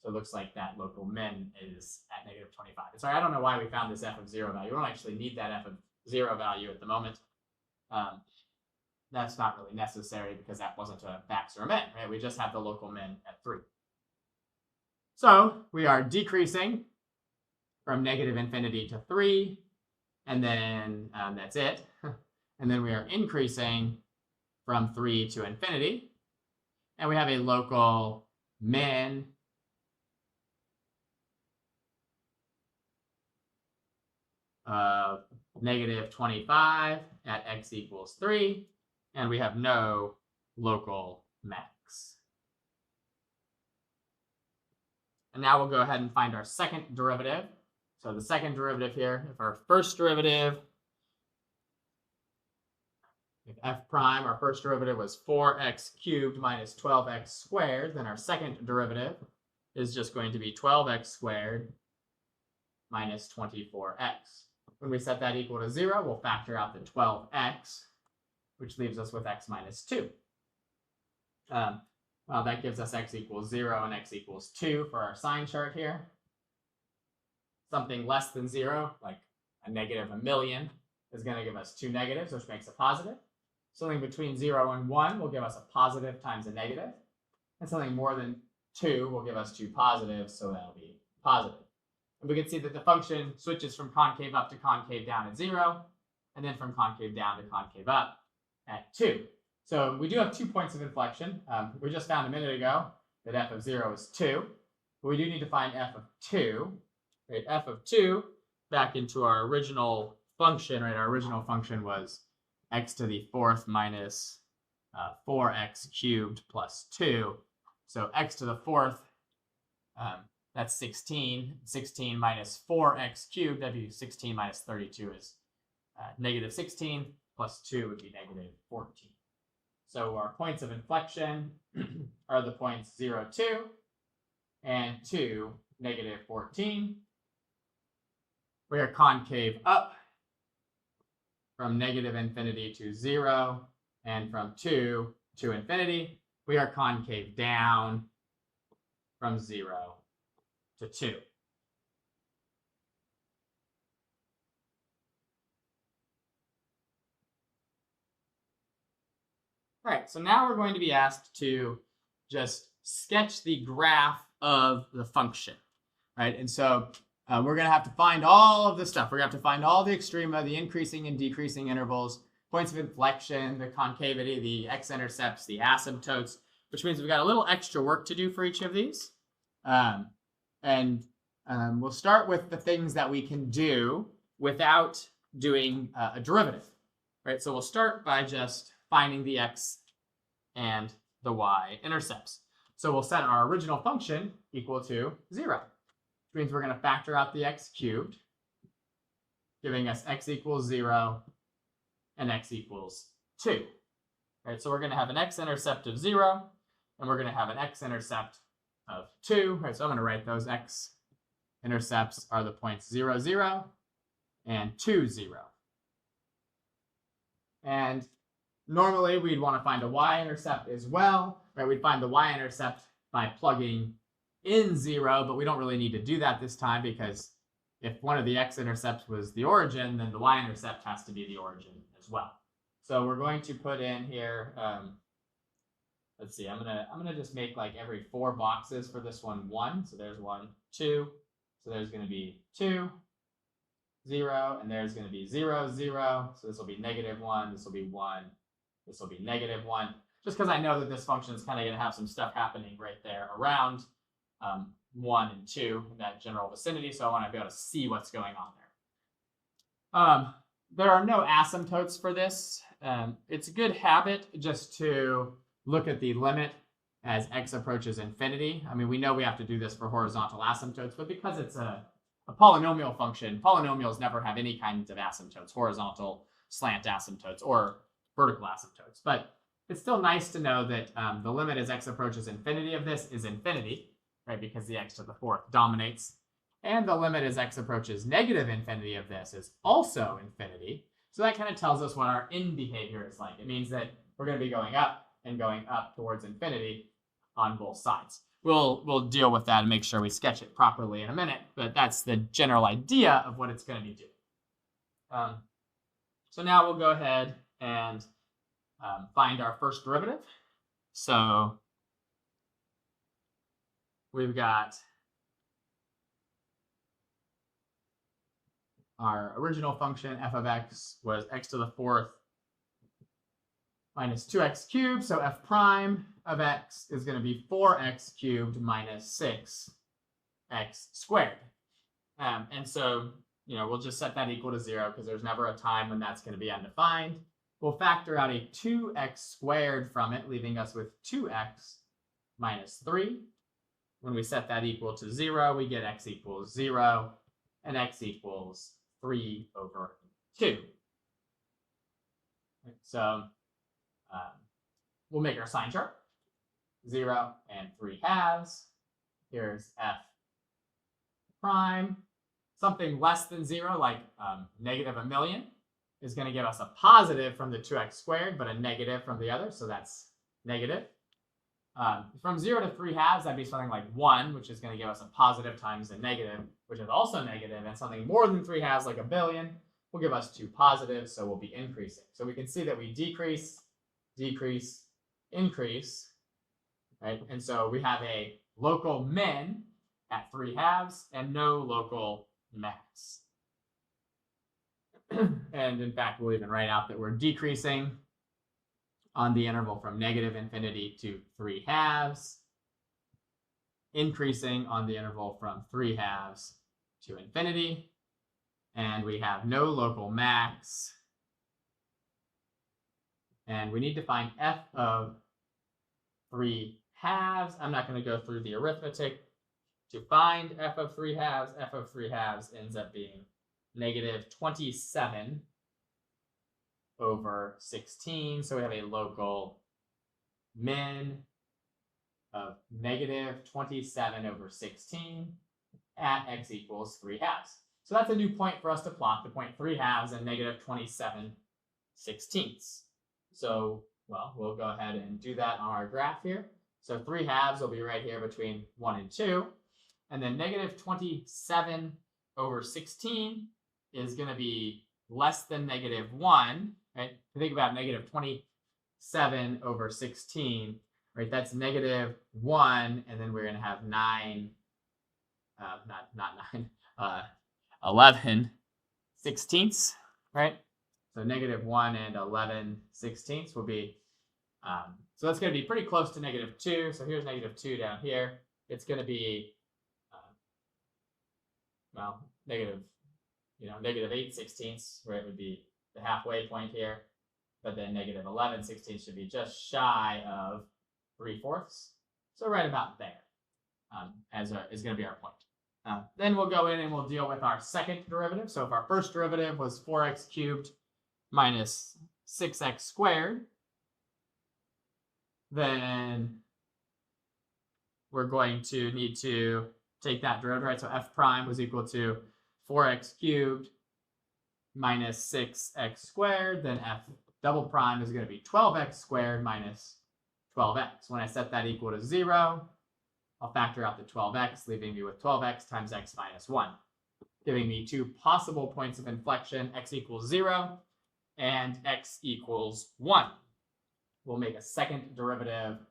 So it looks like that local min is at negative 25. And sorry, I don't know why we found this f of 0 value. We don't actually need that f of 0 value at the moment. That's not really necessary because that wasn't a max or a min, right? We just have the local min at 3. So we are decreasing from negative infinity to 3, and then that's it. And then we are increasing from 3 to infinity, and we have a local min of negative 25 at x equals 3, and we have no local max. And now we'll go ahead and find our second derivative. So the second derivative here, if our first derivative, if f prime, our first derivative was 4x cubed minus 12x squared, then our second derivative is just going to be 12x squared minus 24x. When we set that equal to 0, we'll factor out the 12x, which leaves us with x minus 2. Well, that gives us x equals 0 and x equals 2 for our sign chart here. Something less than 0, like a negative a million, is going to give us 2 negatives, which makes a positive. Something between 0 and 1 will give us a positive times a negative. And something more than 2 will give us 2 positives, so that'll be positive. And we can see that the function switches from concave up to concave down at 0, and then from concave down to concave up at 2. So we do have 2 points of inflection. We just found a minute ago that f of 0 is 2. But we do need to find f of 2. Right, f of 2 back into our original function. Right, our original function was x to the 4th minus 4x cubed plus 2. So x to the 4th, that's 16. 16 minus 4x cubed, that'd be 16 minus 32 is negative 16, plus 2 would be negative 14. So our points of inflection are the points 0, 2, and 2, negative 14. We are concave up from negative infinity to 0, and from 2 to infinity. We are concave down from 0 to 2. All right, so now we're going to be asked to just sketch the graph of the function, right? And so we're going to have to find all of this stuff. We're going to have to find all the extrema, the increasing and decreasing intervals, points of inflection, the concavity, the x-intercepts, the asymptotes, which means we've got a little extra work to do for each of these. We'll start with the things that we can do without doing a derivative, right? So we'll start by just finding the x and the y intercepts. So we'll set our original function equal to 0, which means we're going to factor out the x cubed, giving us x equals 0 and x equals 2. Right, so we're going to have an x-intercept of 0, and we're going to have an x-intercept of 2. Right, so I'm going to write those x-intercepts are the points 0, 0, and 2, 0. And normally we'd want to find a y-intercept as well. Right, we'd find the y-intercept by plugging in 0, but we don't really need to do that this time because if one of the x-intercepts was the origin, then the y-intercept has to be the origin as well. So we're going to put in here, let's see, I'm gonna just make like every 4 boxes for this one 1. So there's 1, 2. So there's going to be 2, 0, and there's going to be 0, 0. So this will be negative 1. This will be 1. This will be negative 1. Just because I know that this function is kind of going to have some stuff happening right there around 1 and 2 in that general vicinity. So I want to be able to see what's going on there. There are no asymptotes for this. It's a good habit just to look at the limit as x approaches infinity. I mean, we know we have to do this for horizontal asymptotes, but because it's a polynomial function, polynomials never have any kinds of asymptotes, horizontal, slant asymptotes, or vertical asymptotes. But it's still nice to know that the limit as x approaches infinity of this is infinity, right, because the x to the 4th dominates. And the limit as x approaches negative infinity of this is also infinity. So that kind of tells us what our end behavior is like. It means that we're going to be going up and going up towards infinity on both sides. We'll deal with that and make sure we sketch it properly in a minute, but that's the general idea of what it's going to be doing. So now we'll go ahead and find our first derivative. So we've got our original function, f of x, was x to the 4th minus 2x cubed. So f prime of x is going to be 4x cubed minus 6x squared. And so we'll just set that equal to 0 because there's never a time when that's going to be undefined. We'll factor out a 2x squared from it, leaving us with 2x minus 3. When we set that equal to 0, we get x equals 0, and x equals 3 over 2. So we'll make our sign chart. 0 and 3/2. Here's f prime. Something less than 0, like negative 1,000,000, is going to give us a positive from the 2x squared, but a negative from the other, so that's negative. From 0 to 3/2, that'd be something like 1, which is going to give us a positive times a negative, which is also negative, and something more than 3/2, like 1,000,000,000, will give us 2 positives, so we'll be increasing. So we can see that we decrease, decrease, increase, right? And so we have a local min at 3/2 and no local max. And in fact, we'll even write out that we're decreasing on the interval from negative infinity to 3/2, increasing on the interval from 3/2 to infinity, and we have no local max. And we need to find f of 3/2. I'm not going to go through the arithmetic to find f of 3/2. F of 3/2 ends up being negative 27 over 16. So we have a local min of negative 27 over 16 at x equals 3/2. So that's a new point for us to plot, the point 3/2 and negative 27/16. So, well, we'll go ahead and do that on our graph here. So 3/2 will be right here between 1 and 2. And then negative 27 over 16 is going to be less than negative 1, right? If you think about negative 27 over 16, right? That's negative 1, and then we're going to have 11/16, right? So negative 1 and 11/16 will be, so that's going to be pretty close to negative 2. So here's negative 2 down here. It's going to be, negative 8/16, where it would be the halfway point here. But then negative 11/16 should be just shy of 3/4. So right about there is going to be our point. Then we'll go in and we'll deal with our second derivative. So if our first derivative was 4x cubed minus 6x squared, then we're going to need to take that derivative, right? So f prime was equal to 4x cubed minus 6x squared. Then f double prime is going to be 12x squared minus 12x. When I set that equal to 0, I'll factor out the 12x, leaving me with 12x times x minus 1, giving me 2 possible points of inflection, x equals 0 and x equals 1. We'll make a second derivative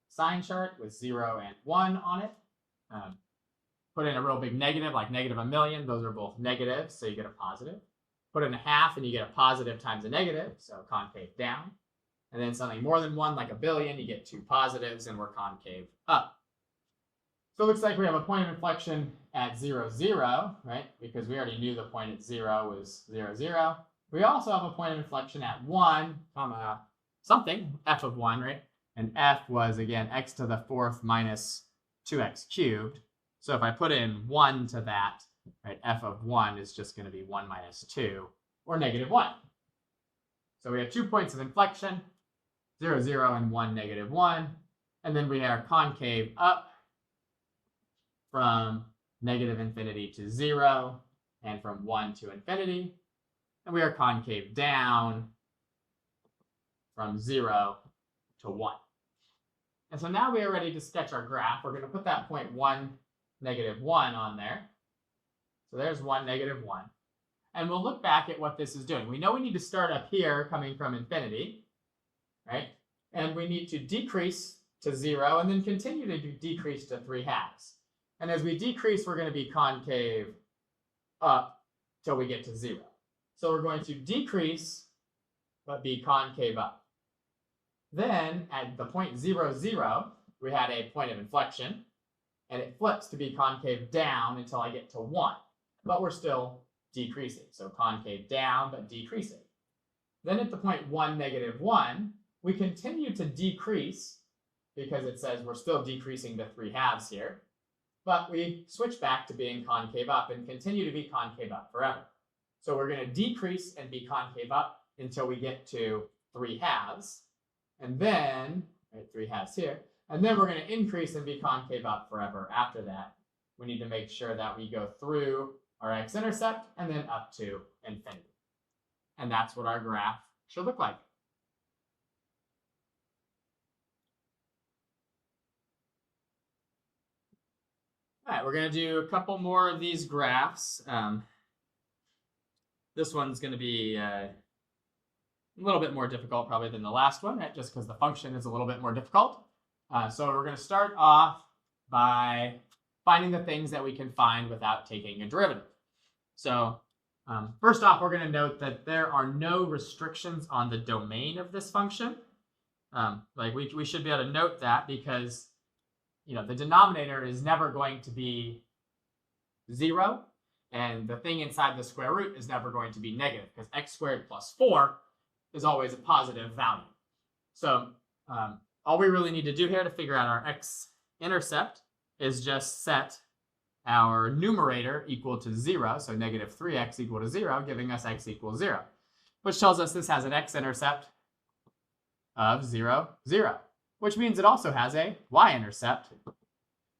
sign chart with 0 and 1 on it. Put in a real big negative, like negative 1,000,000. Those are both negatives, so you get a positive. Put in a half, and you get a positive times a negative, so concave down. And then something more than 1, like 1,000,000,000, you get 2 positives, and we're concave up. So it looks like we have a point of inflection at 0, 0, right? Because we already knew the point at 0 was 0, 0. We also have a point of inflection at 1, comma something, f of 1, right? And f was, again, x to the 4th minus 2x cubed. So if I put in 1 to that, right, f of 1 is just going to be 1 minus 2, or negative 1. So we have 2 points of inflection, 0, 0, and 1, negative 1. And then we are concave up from negative infinity to 0, and from 1 to infinity. And we are concave down from 0 to 1. And so now we are ready to sketch our graph. We're going to put that point 1, negative 1 on there. So there's 1, negative 1. And we'll look back at what this is doing. We know we need to start up here coming from infinity, right? And we need to decrease to 0 and then continue to decrease to 3/2. And as we decrease, we're going to be concave up till we get to 0. So we're going to decrease, but be concave up. Then at the point 0, 0, we had a point of inflection, and it flips to be concave down until I get to 1. But we're still decreasing. So concave down, but decreasing. Then at the point 1, -1, we continue to decrease because it says we're still decreasing to 3/2 here. But we switch back to being concave up and continue to be concave up forever. So we're going to decrease and be concave up until we get to 3/2. And then, 3/2 here. And then we're going to increase and be concave up forever after that. We need to make sure that we go through our x-intercept and then up to infinity. And that's what our graph should look like. All right, we're going to do a couple more of these graphs. This one's going to be a little bit more difficult probably than the last one, right? Just because the function is a little bit more difficult. So we're going to start off by finding the things that we can find without taking a derivative. So first off, we're going to note that there are no restrictions on the domain of this function. We should be able to note that because the denominator is never going to be 0, and the thing inside the square root is never going to be negative because x squared plus 4 is always a positive value. So all we really need to do here to figure out our x-intercept is just set our numerator equal to 0, so -3x equal to 0, giving us x equals 0, which tells us this has an x-intercept of 0, 0. Which means it also has a y-intercept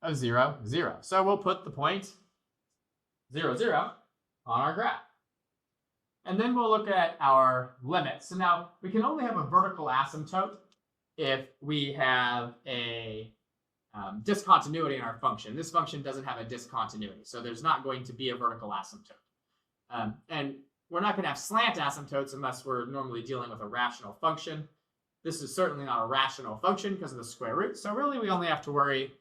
of 0, 0. So we'll put the point 0, 0 on our graph. And then we'll look at our limits. So now we can only have a vertical asymptote if we have a discontinuity in our function. This function doesn't have a discontinuity, so there's not going to be a vertical asymptote. And we're not going to have slant asymptotes unless we're normally dealing with a rational function. This is certainly not a rational function because of the square root. So really, we only have to worry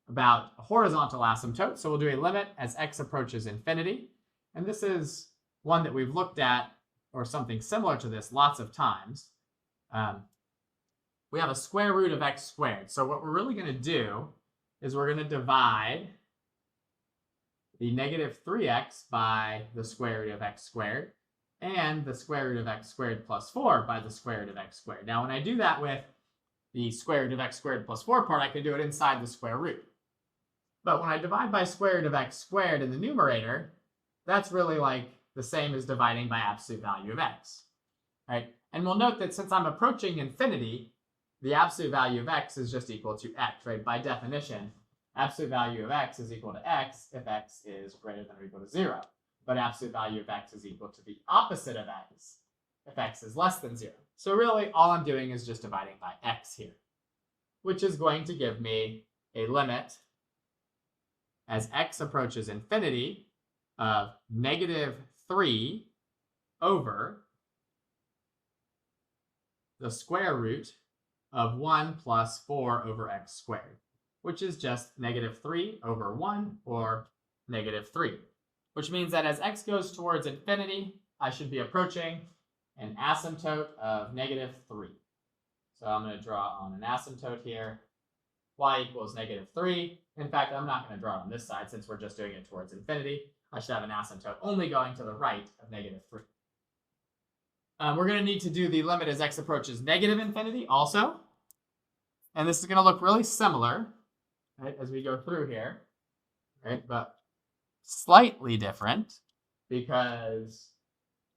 about a horizontal asymptote. So we'll do a limit as x approaches infinity. And this is one that we've looked at, or something similar to this, lots of times. We have a square root of x squared. So what we're really going to do is we're going to divide the -3x by the square root of x squared, and the square root of x squared plus 4 by the square root of x squared. Now, when I do that with the square root of x squared plus 4 part, I can do it inside the square root. But when I divide by square root of x squared in the numerator, that's really like the same as dividing by absolute value of x, right? And we'll note that since I'm approaching infinity, the absolute value of x is just equal to x, right? By definition, absolute value of x is equal to x if x is greater than or equal to 0. But absolute value of x is equal to the opposite of x if x is less than 0. So really, all I'm doing is just dividing by x here, which is going to give me a limit as x approaches infinity of -3 over the square root of 1 plus 4 over x squared, which is just -3 over 1, or -3. Which means that as x goes towards infinity, I should be approaching an asymptote of -3. So I'm going to draw on an asymptote here. Y equals -3. In fact, I'm not going to draw it on this side since we're just doing it towards infinity. I should have an asymptote only going to the right of -3. We're going to need to do the limit as x approaches negative infinity also. And this is going to look really similar, right, as we go through here, right? But slightly different, because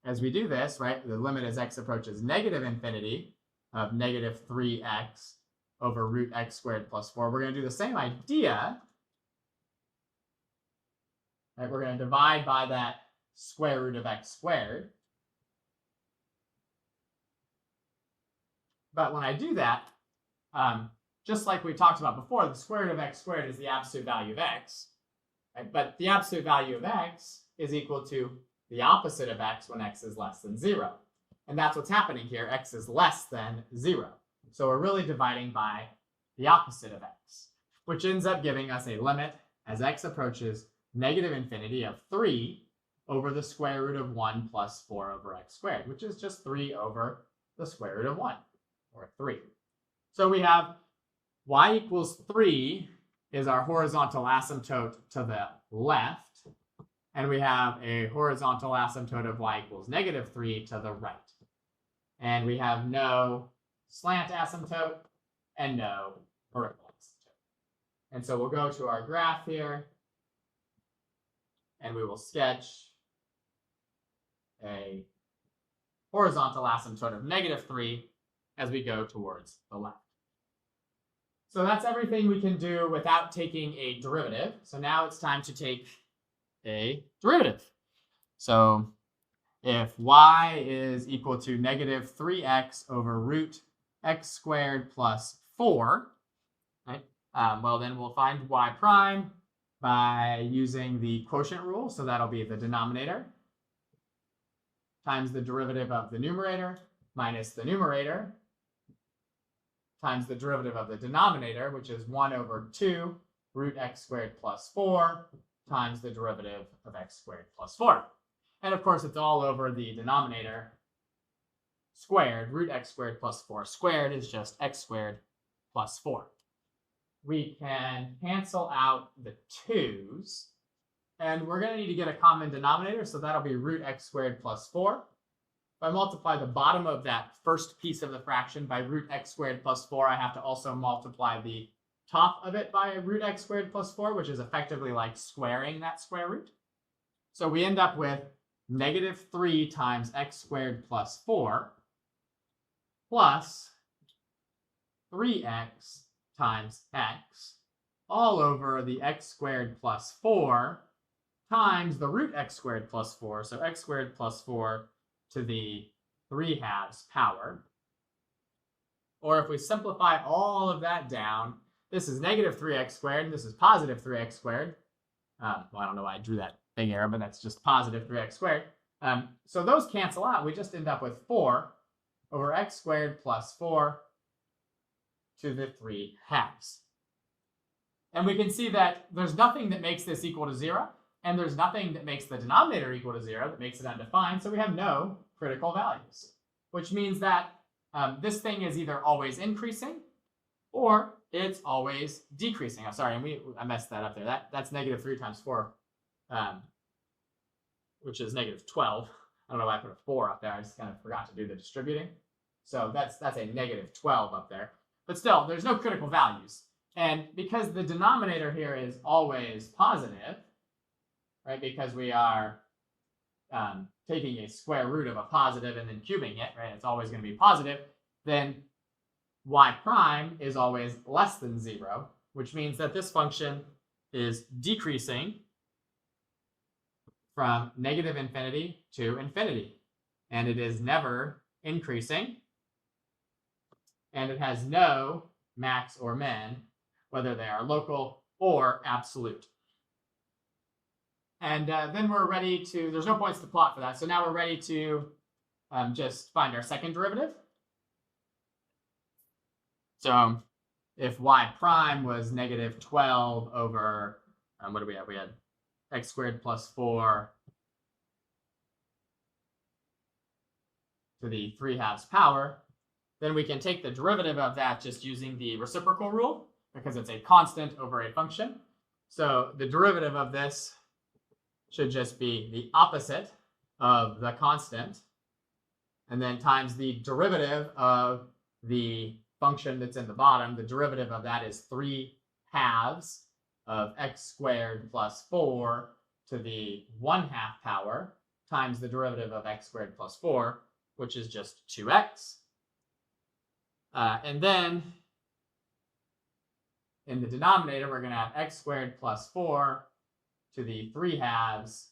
as we do this, right, the limit as x approaches negative infinity of -3x over root x squared plus 4, we're going to do the same idea. Right, we're going to divide by that square root of x squared. But when I do that, just like we talked about before, the square root of x squared is the absolute value of x. Right? But the absolute value of x is equal to the opposite of x when x is less than 0. And that's what's happening here. X is less than 0. So we're really dividing by the opposite of x, which ends up giving us a limit as x approaches negative infinity of 3 over the square root of 1 plus 4 over x squared, which is just 3 over the square root of 1, or 3. So we have y equals 3 is our horizontal asymptote to the left. And we have a horizontal asymptote of y equals -3 to the right. And we have no slant asymptote and no vertical asymptote. And so we'll go to our graph here, and we will sketch a horizontal asymptote of -3 as we go towards the left. So that's everything we can do without taking a derivative. So now it's time to take a derivative. So if y is equal to -3x over root x squared plus 4, right? Well, then we'll find y prime by using the quotient rule. So that'll be the denominator times the derivative of the numerator minus the numerator times the derivative of the denominator, which is 1/2 root x squared plus 4 times the derivative of x squared plus 4. And of course, it's all over the denominator squared. Root x squared plus 4 squared is just x squared plus 4. We can cancel out the 2's, and we're going to need to get a common denominator, so that'll be root x squared plus 4. If I multiply the bottom of that first piece of the fraction by root x squared plus 4, I have to also multiply the top of it by root x squared plus 4, which is effectively like squaring that square root. So we end up with -3 times x squared plus 4 plus 3x times x all over the x squared plus 4 times the root x squared plus 4. So x squared plus 4 to the 3/2 power. Or if we simplify all of that down, this is -3x squared, and this is positive 3x squared. Well, I don't know why I drew that big arrow, but that's just positive 3x squared. So those cancel out. We just end up with 4 over x squared plus 4 to the 3/2. And we can see that there's nothing that makes this equal to 0, and there's nothing that makes the denominator equal to 0, that makes it undefined, so we have no critical values, which means that this thing is either always increasing or it's always decreasing. I'm sorry, and I messed that up there. That's -3 times 4, which is -12. I don't know why I put a 4 up there. I just kind of forgot to do the distributing. So that's a -12 up there. But still, there's no critical values. And because the denominator here is always positive, right, because we are taking a square root of a positive and then cubing it, right, it's always going to be positive, then y prime is always less than 0, which means that this function is decreasing from -infinity to infinity. And it is never increasing. And it has no max or min, whether they are local or absolute. And then we're ready to, there's no points to plot for that. So now we're ready to just find our second derivative. So if y prime was -12 over, what do we have? We had x squared plus 4 to the 3/2 power, then we can take the derivative of that just using the reciprocal rule, because it's a constant over a function. So the derivative of this should just be the opposite of the constant, and then times the derivative of the function that's in the bottom. The derivative of that is 3/2 of x squared plus 4 to the 1/2 power times the derivative of x squared plus 4, which is just 2x. And then in the denominator, we're going to have x squared plus 4 to the 3/2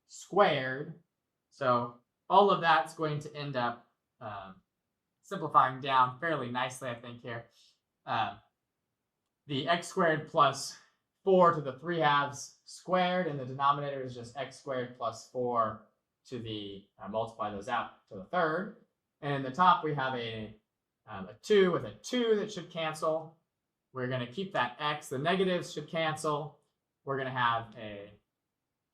squared. So all of that's going to end up simplifying down fairly nicely, I think, here. The x squared plus 4 to the 3/2 squared, and the denominator is just x squared plus 4 to the, multiply those out to the third. And in the top, we have a 2 with a 2 that should cancel. We're going to keep that x. The negatives should cancel. We're going to have a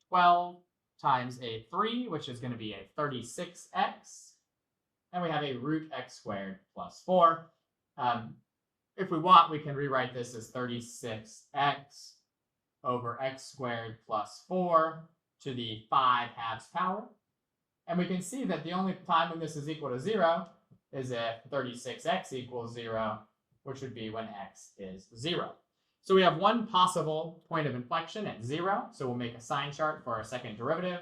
12 times a 3, which is going to be a 36x. And we have a root x squared plus 4. If we want, we can rewrite this as 36x over x squared plus 4 to the 5/2 power. And we can see that the only time when this is equal to 0 is if 36x equals 0, which would be when x is 0. So we have one possible point of inflection at 0. So we'll make a sign chart for our second derivative,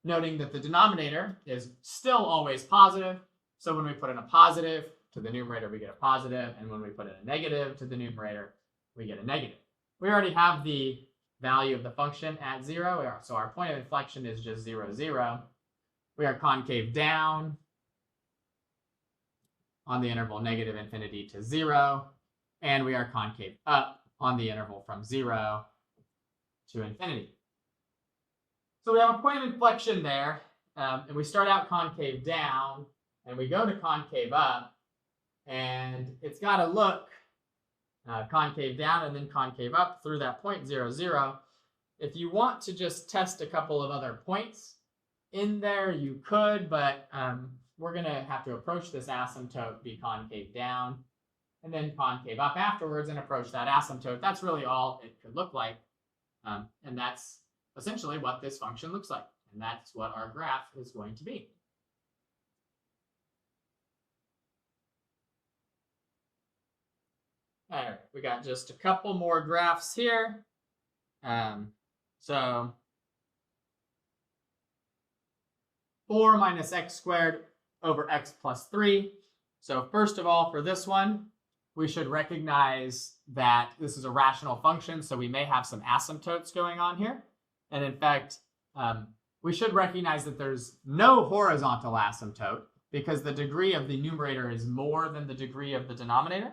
noting that the denominator is still always positive. So when we put in a positive to the numerator, we get a positive. And when we put in a negative to the numerator, we get a negative. We already have the value of the function at 0. So our point of inflection is just 0, 0. We are concave down on the interval negative infinity to 0. And we are concave up on the interval from 0 to infinity. So we have a point of inflection there. And we start out concave down. And we go to concave up. And it's got to look concave down and then concave up through that point 0, 0. If you want to just test a couple of other points in there, you could, but we're going to have to approach this asymptote, be concave down, and then concave up afterwards and approach that asymptote. That's really all it could look like. And that's essentially what this function looks like. And that's what our graph is going to be. All right, we got just a couple more graphs here. So 4 minus x squared over x plus 3. So first of all, for this one, we should recognize that this is a rational function, so we may have some asymptotes going on here. And in fact, we should recognize that there's no horizontal asymptote because the degree of the numerator is more than the degree of the denominator,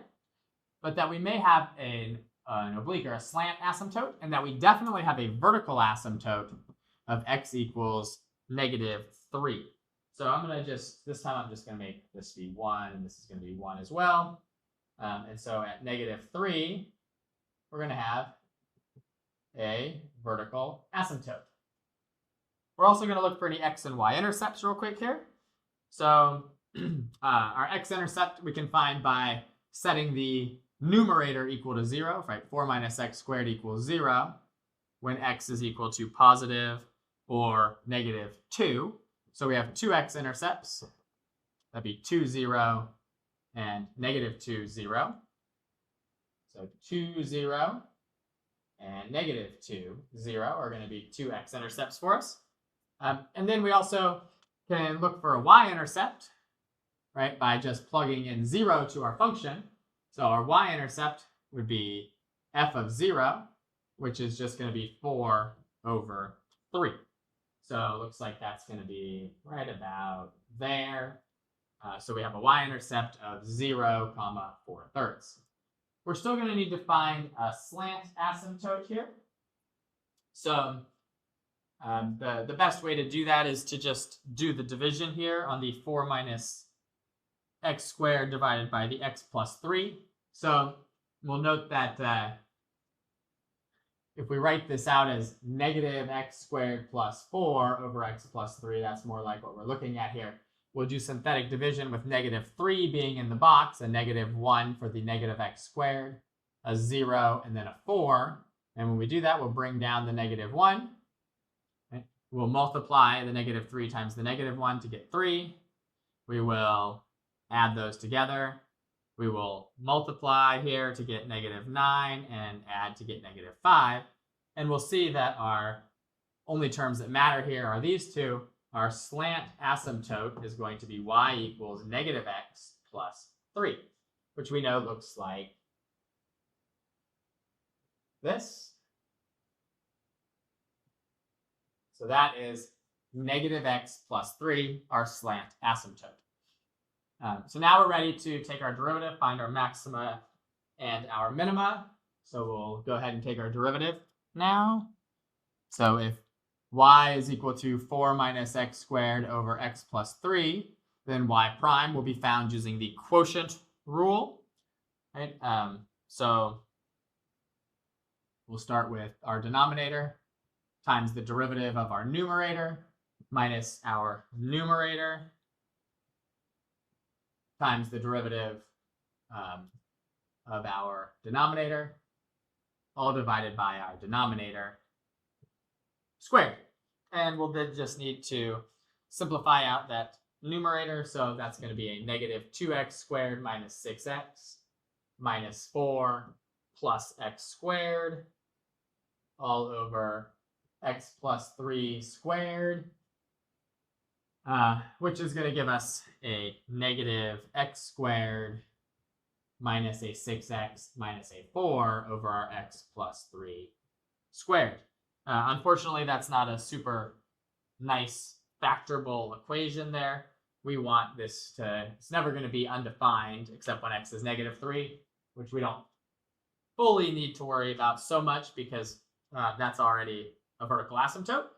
but that we may have an oblique or a slant asymptote, and that we definitely have a vertical asymptote of x equals negative 3. So I'm going to this time I'm just going to make this be 1, and this is going to be 1 as well. And so at negative 3, we're going to have a vertical asymptote. We're also going to look for any x and y intercepts real quick here. So our x-intercept we can find by setting the numerator equal to 0, right? 4 minus x squared equals 0 when x is equal to positive or negative 2. So we have two x-intercepts. That'd be 2, 0, and negative 2, 0. So 2, 0, and negative 2, 0 are going to be two x-intercepts for us. And then we also can look for a y-intercept, right, by just plugging in 0 to our function. So our y-intercept would be f of 0, which is just going to be 4 over 3. So it looks like that's going to be right about there. So we have a y-intercept of 0, 4/3. We're still going to need to find a slant asymptote here. So the best way to do that is to just do the division here on the 4 minus x squared divided by the x plus 3. So we'll note that if we write this out as negative x squared plus 4 over x plus 3, that's more like what we're looking at here. We'll do synthetic division with negative 3 being in the box, a negative 1 for the negative x squared, a 0, and then a 4. And when we do that, we'll bring down the negative 1. Okay. We'll multiply the negative 3 times the negative 1 to get 3. We will add those together. We will multiply here to get negative 9 and add to get negative 5. And we'll see that our only terms that matter here are these two. Our slant asymptote is going to be y equals negative x plus 3, which we know looks like this. So that is negative x plus 3, our slant asymptote. So now we're ready to take our derivative, find our maxima and our minima. So we'll go ahead and take our derivative now. So if y is equal to 4 minus x squared over x plus 3, then y prime will be found using the quotient rule. Right? So we'll start with our denominator times the derivative of our numerator minus our numerator times the derivative of our denominator, all divided by our denominator squared. And we'll then just need to simplify out that numerator. So that's going to be a negative 2x squared minus 6x minus 4 plus x squared all over x plus 3 squared, which is going to give us a negative x squared minus a 6x minus a 4 over our x plus 3 squared. Unfortunately, that's not a super nice factorable equation there. We want this to, it's never going to be undefined except when x is negative 3, which we don't fully need to worry about so much because that's already a vertical asymptote.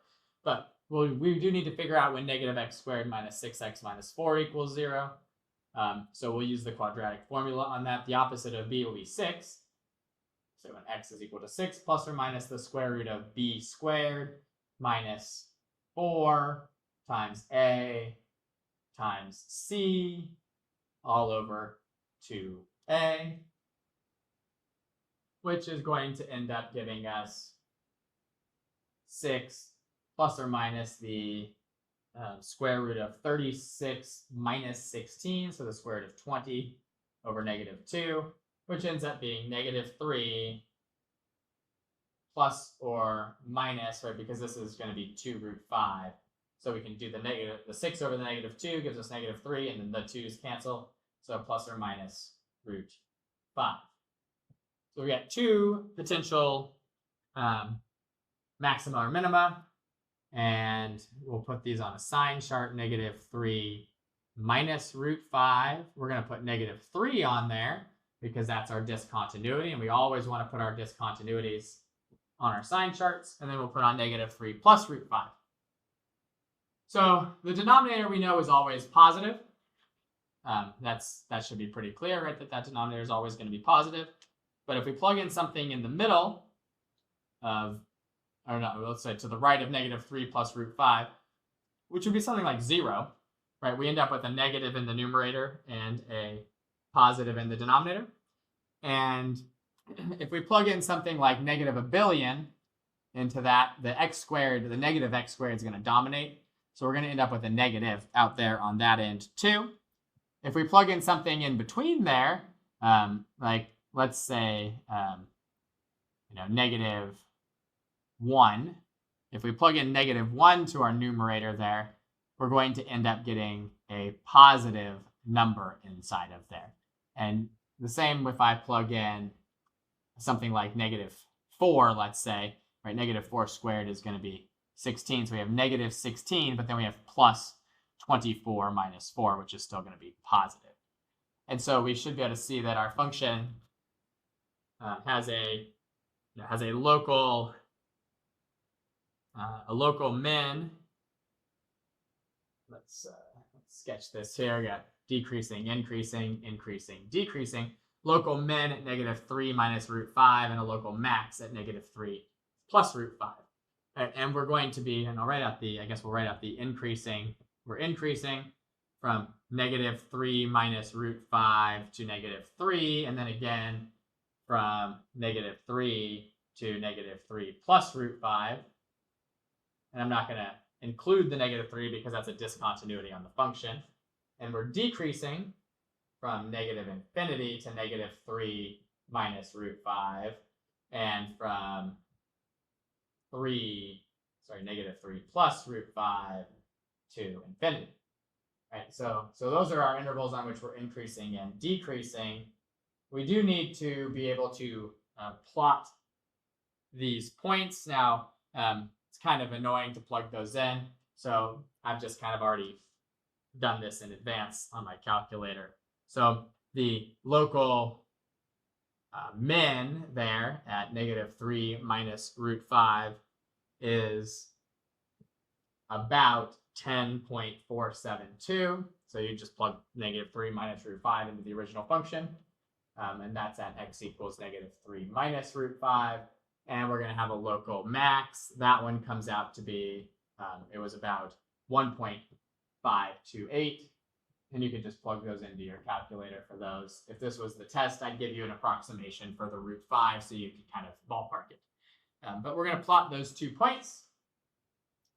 But we do need to figure out when negative x squared minus 6x minus 4 equals 0. So we'll use the quadratic formula on that. The opposite of b will be 6. So when x is equal to 6 plus or minus the square root of b squared minus 4 times a times c all over 2a, which is going to end up giving us 6 plus or minus the square root of 36 minus 16, so the square root of 20 over negative 2, which ends up being negative 3 plus or minus, right, because this is going to be 2 root 5. So we can do the 6 over the negative 2 gives us negative 3, and then the 2's cancel, so plus or minus root 5. So we got two potential maxima or minima, and we'll put these on a sign chart, negative 3 minus root 5. We're going to put negative 3 on there because that's our discontinuity, and we always want to put our discontinuities on our sign charts, and then we'll put on negative 3 plus root 5. So the denominator we know is always positive. That should be pretty clear, right, that denominator is always going to be positive. But if we plug in something in the middle of, I don't know, let's say to the right of negative 3 plus root 5, which would be something like 0, right? We end up with a negative in the numerator and a positive in the denominator. And if we plug in something like negative 1 billion into that, the x squared, the negative x squared is going to dominate. So we're going to end up with a negative out there on that end too. If we plug in something in between there, like let's say, negative 1. If we plug in negative 1 to our numerator there, we're going to end up getting a positive number inside of there. And the same if I plug in something like negative 4, let's say, right? Negative 4 squared is going to be 16. So we have negative 16, but then we have plus 24 minus 4, which is still going to be positive. And so we should be able to see that our function has a local min. Let's sketch this here. We got decreasing, increasing, increasing, decreasing. Local min at negative 3 minus root 5, and a local max at negative 3 plus root 5. And we're going to be, and I'll write out the, I guess we'll write out the increasing. We're increasing from negative 3 minus root 5 to negative 3, and then again from negative 3 to negative 3 plus root 5. And I'm not going to include the negative 3 because that's a discontinuity on the function. And we're decreasing from negative infinity to negative 3 minus root 5, and from negative 3 plus root 5 to infinity. Right, so those are our intervals on which we're increasing and decreasing. We do need to be able to plot these points. Now, it's kind of annoying to plug those in, so I've just kind of already done this in advance on my calculator. So the local min there at negative 3 minus root 5 is about 10.472. So you just plug negative 3 minus root 5 into the original function. And that's at x equals negative 3 minus root 5. And we're going to have a local max. That one comes out to be, it was about 1.528. And you could just plug those into your calculator for those. If this was the test, I'd give you an approximation for the root 5 so you could kind of ballpark it. But we're going to plot those 2 points.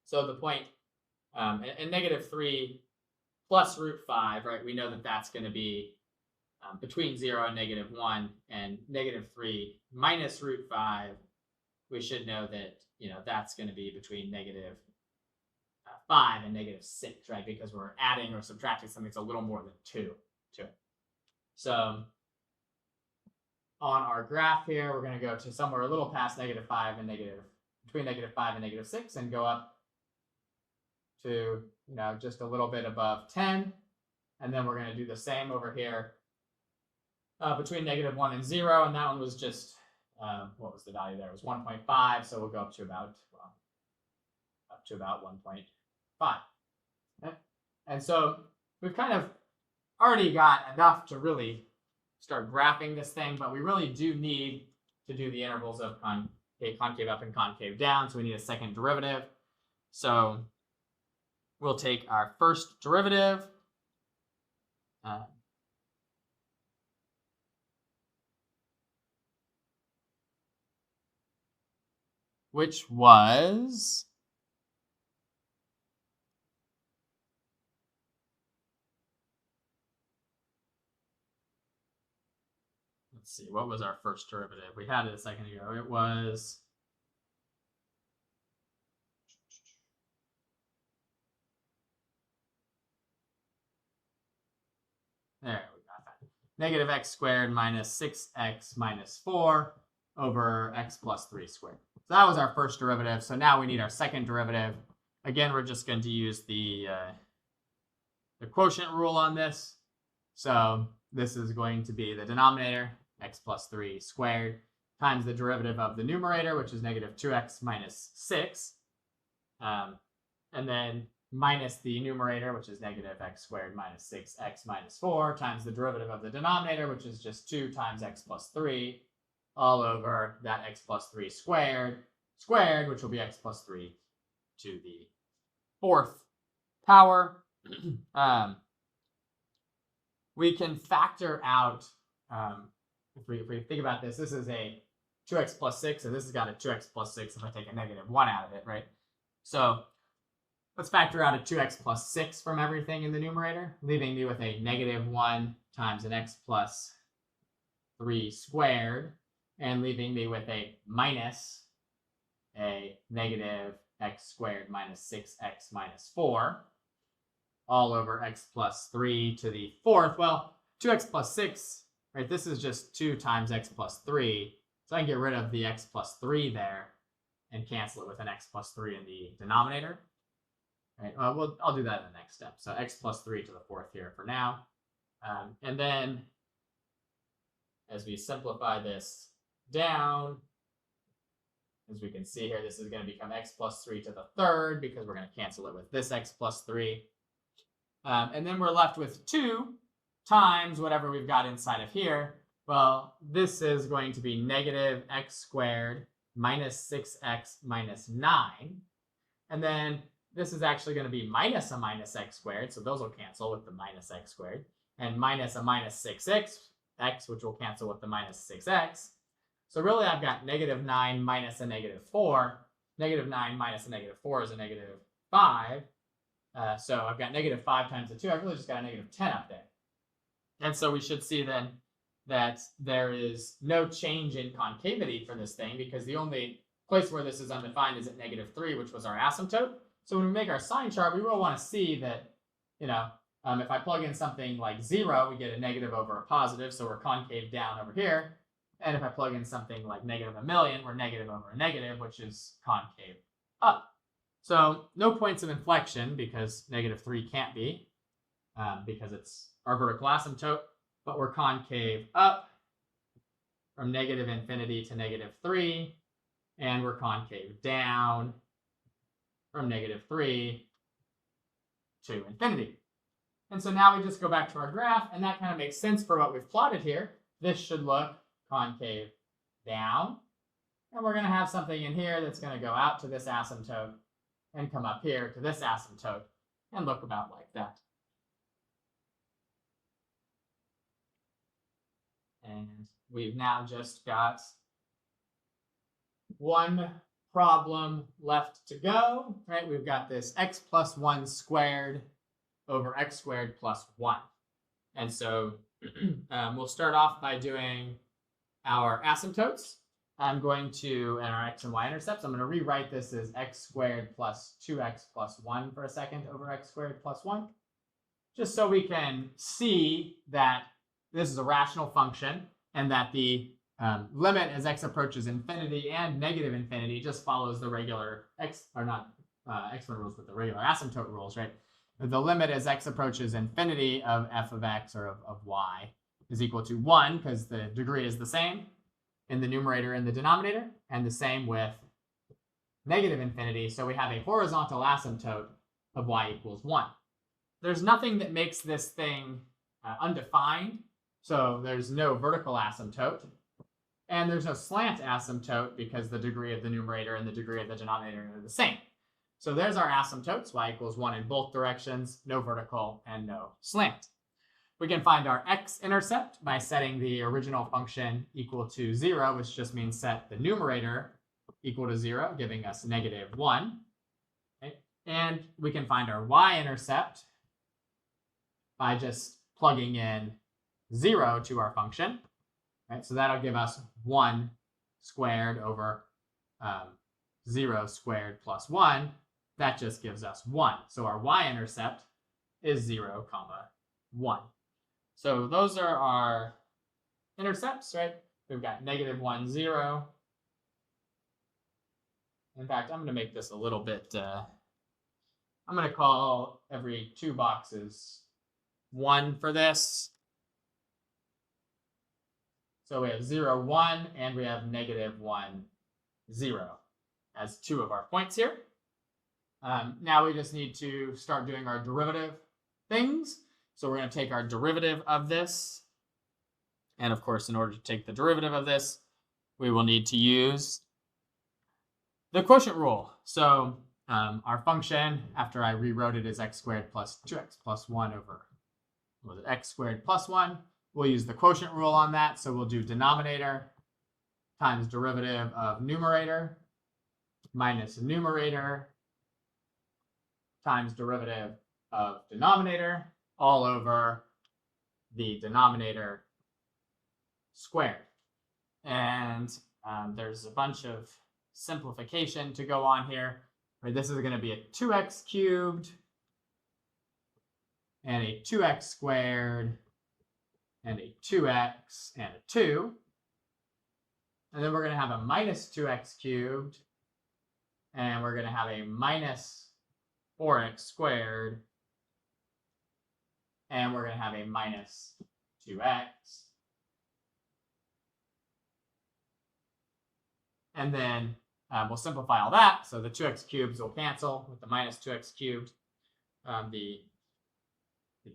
So the point and negative 3 plus root 5, right? We know that that's going to be between 0 and negative 1, and negative 3 minus root 5, we should know that, that's going to be between negative 5 and negative 6, right? Because we're adding or subtracting something that's a little more than 2 to it. So on our graph here, we're going to go to somewhere a little past between negative 5 and negative 6, and go up to, just a little bit above 10. And then we're going to do the same over here between negative 1 and 0. And that one was just, what was the value there? It was 1.5. So we'll go up to about 1.5. Okay? And so we've kind of already got enough to really start graphing this thing, but we really do need to do the intervals of concave up and concave down. So we need a second derivative. So we'll take our first derivative. Which was let's see, what was our first derivative? We had it a second ago. It was there we got that. Negative x squared minus 6x minus 4 over x plus 3 squared. So that was our first derivative. So now we need our second derivative. Again, we're just going to use the quotient rule on this. So this is going to be the denominator, x plus 3 squared, times the derivative of the numerator, which is negative 2x minus 6. And then minus the numerator, which is negative x squared minus 6x minus 4, times the derivative of the denominator, which is just 2 times x plus 3, all over that x plus 3 squared, which will be x plus 3 to the 4th power. We can factor out, if we think about this, this is a 2x plus 6, and this has got a 2x plus 6 if I take a negative 1 out of it, right? So let's factor out a 2x plus 6 from everything in the numerator, leaving me with a negative 1 times an x plus 3 squared, and leaving me with a minus a negative x squared minus 6x minus 4, all over x plus 3 to the 4th. Well, 2x plus 6, right? This is just 2 times x plus 3. So I can get rid of the x plus 3 there and cancel it with an x plus 3 in the denominator. Right? I'll do that in the next step. So x plus 3 to the 4th here for now. And then as we simplify this down, as we can see here, this is going to become x plus 3 to the 3rd because we're going to cancel it with this x plus 3. And then we're left with 2 times whatever we've got inside of here. Well, this is going to be negative x squared minus 6x minus 9. And then this is actually going to be minus a minus x squared. So those will cancel with the minus x squared. And minus a minus 6x, which will cancel with the minus 6x. So really, I've got negative 9 minus a negative 4. Negative 9 minus a negative 4 is a negative 5. So I've got negative 5 times the 2. I've really just got a negative 10 up there. And so we should see then that there is no change in concavity for this thing, because the only place where this is undefined is at negative 3, which was our asymptote. So when we make our sign chart, we will want to see that, if I plug in something like 0, we get a negative over a positive, so we're concave down over here. And if I plug in something like negative 1,000,000, we're negative over a negative, which is concave up. So no points of inflection, because negative 3 can't be, because it's our vertical asymptote, but we're concave up from negative infinity to negative 3, and we're concave down from negative 3 to infinity. And so now we just go back to our graph, and that kind of makes sense for what we've plotted here. This should look concave down, and we're going to have something in here that's going to go out to this asymptote and come up here to this asymptote and look about like that. And we've now just got one problem left to go, right? We've got this x plus 1 squared over x squared plus 1. And so we'll start off by doing our asymptotes. I'm going to, and our x and y intercepts, I'm going to rewrite this as x squared plus 2x plus 1 for a second over x squared plus 1, just so we can see that this is a rational function and that the limit as x approaches infinity and negative infinity just follows the regular exponent rules, but the regular asymptote rules, right? The limit as x approaches infinity of f of x or of y is equal to 1 because the degree is the same in the numerator and the denominator, and the same with negative infinity. So we have a horizontal asymptote of y equals 1. There's nothing that makes this thing undefined. So there's no vertical asymptote. And there's no slant asymptote because the degree of the numerator and the degree of the denominator are the same. So there's our asymptotes, y equals 1 in both directions, no vertical and no slant. We can find our x-intercept by setting the original function equal to 0, which just means set the numerator equal to 0, giving us negative 1. Okay? And we can find our y-intercept by just plugging in 0 to our function. Right? So that'll give us 1 squared over 0 squared plus 1. That just gives us 1. So our y-intercept is 0, 1. So those are our intercepts, right? We've got negative 1, 0. In fact, I'm going to make this a little bit, I'm going to call every 2 boxes 1 for this. So we have 0, 1, and we have negative 1, 0 as 2 of our points here. Now we just need to start doing our derivative things. So we're going to take our derivative of this. And of course, in order to take the derivative of this, we will need to use the quotient rule. So our function, after I rewrote it as x squared plus 2x plus 1 over x squared plus 1, we'll use the quotient rule on that. So we'll do denominator times derivative of numerator minus numerator times derivative of denominator all over the denominator squared. And there's a bunch of simplification to go on here. Right, this is going to be a 2x cubed and a 2x squared and a 2x and a 2. And then we're going to have a minus 2x cubed, and we're going to have a minus 4x squared, and we're going to have a minus 2x. And then we'll simplify all that. So the 2x cubes will cancel with the minus 2x cubed. The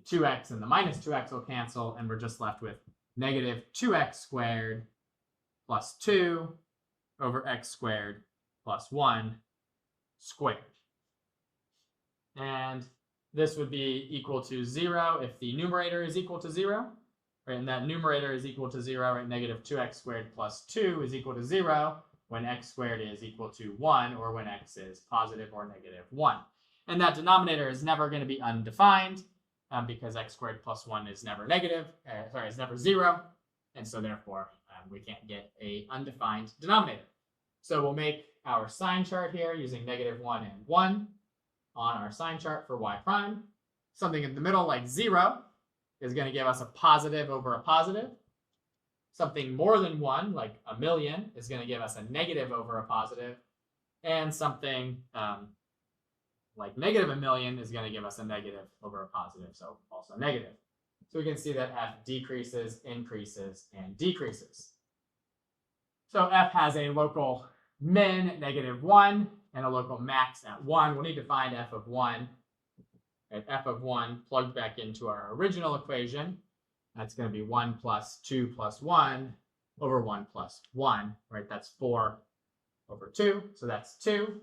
2x and the minus 2x will cancel, and we're just left with negative 2x squared plus 2 over x squared plus 1 squared. And this would be equal to 0 if the numerator is equal to 0. Right? And that numerator is equal to 0, right? Negative 2x squared plus 2 is equal to 0 when x squared is equal to 1, or when x is positive or negative 1. And that denominator is never going to be undefined because x squared plus 1 is never negative, is never 0. And so therefore, we can't get a undefined denominator. So we'll make our sign chart here using negative 1 and 1 on our sign chart for y prime. Something in the middle like 0 is going to give us a positive over a positive. Something more than 1, like a million, is going to give us a negative over a positive. And something like negative a million is going to give us a negative over a positive, so also negative. So we can see that f decreases, increases, and decreases. So f has a local min at negative 1 and a local max at 1. We'll need to find f of 1. At f of 1 plugged back into our original equation. That's going to be 1 plus 2 plus 1 over 1 plus 1, right? That's 4 over 2, so that's 2.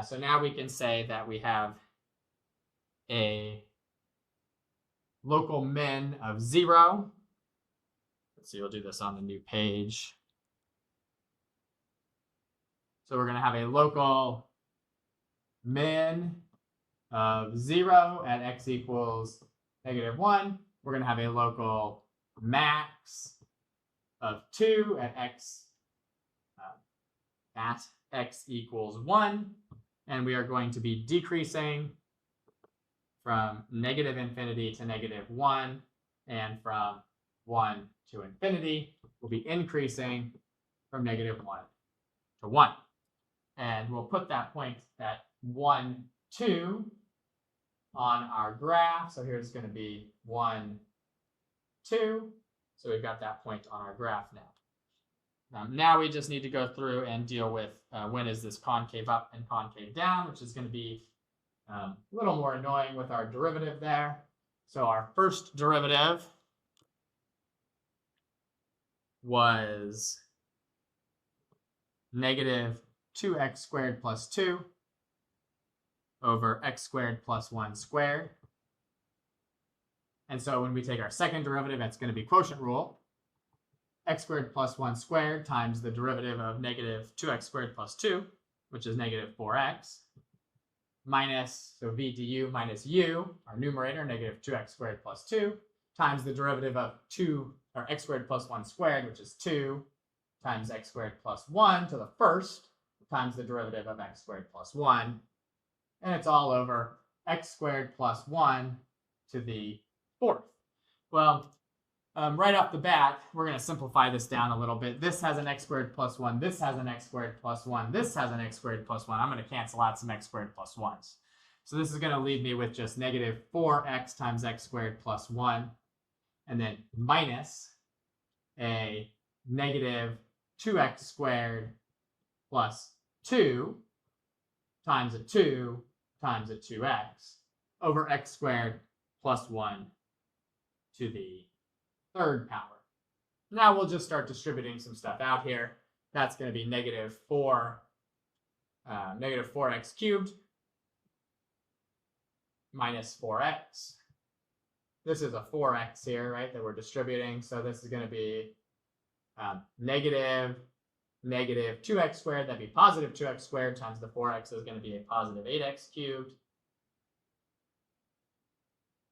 So now we can say that we have a local min of 0 Let's see, we'll do this on the new page. So we're going to have a local min of 0 at x equals -1. We're going to have a local max of 2 at x equals 1. And we are going to be decreasing from -infinity to -1, and from 1 to infinity. We'll be increasing from -1 to 1. And we'll put that point at 1, 2 on our graph. So here's going to be 1, 2. So we've got that point on our graph now. Now we just need to go through and deal with when is this concave up and concave down, which is going to be a little more annoying with our derivative there. So our first derivative was -2x squared plus 2 over x squared plus 1 squared. And so when we take our second derivative, it's going to be quotient rule. X squared plus 1 squared times the derivative of -2x squared plus 2, which is -4x, minus, so v du minus u, our numerator, -2x squared plus 2, times the derivative of x squared plus 1 squared, which is 2, times x squared plus 1 to the first, times the derivative of x squared plus 1. And it's all over x squared plus 1 to the fourth. Well, right off the bat, we're going to simplify this down a little bit. This has an x squared plus 1. This has an x squared plus 1. This has an x squared plus 1. I'm going to cancel out some x squared plus 1s. So this is going to leave me with just -4x times x squared plus 1, and then minus a -2x squared plus 2 times a 2 times a 2x over x squared plus 1 to the third power. Now we'll just start distributing some stuff out here. That's going to be -4x cubed minus 4x. This is a 4x here, right, that we're distributing. So this is going to be -2x squared. That'd be +2x squared times the 4x is going to be a +8x cubed.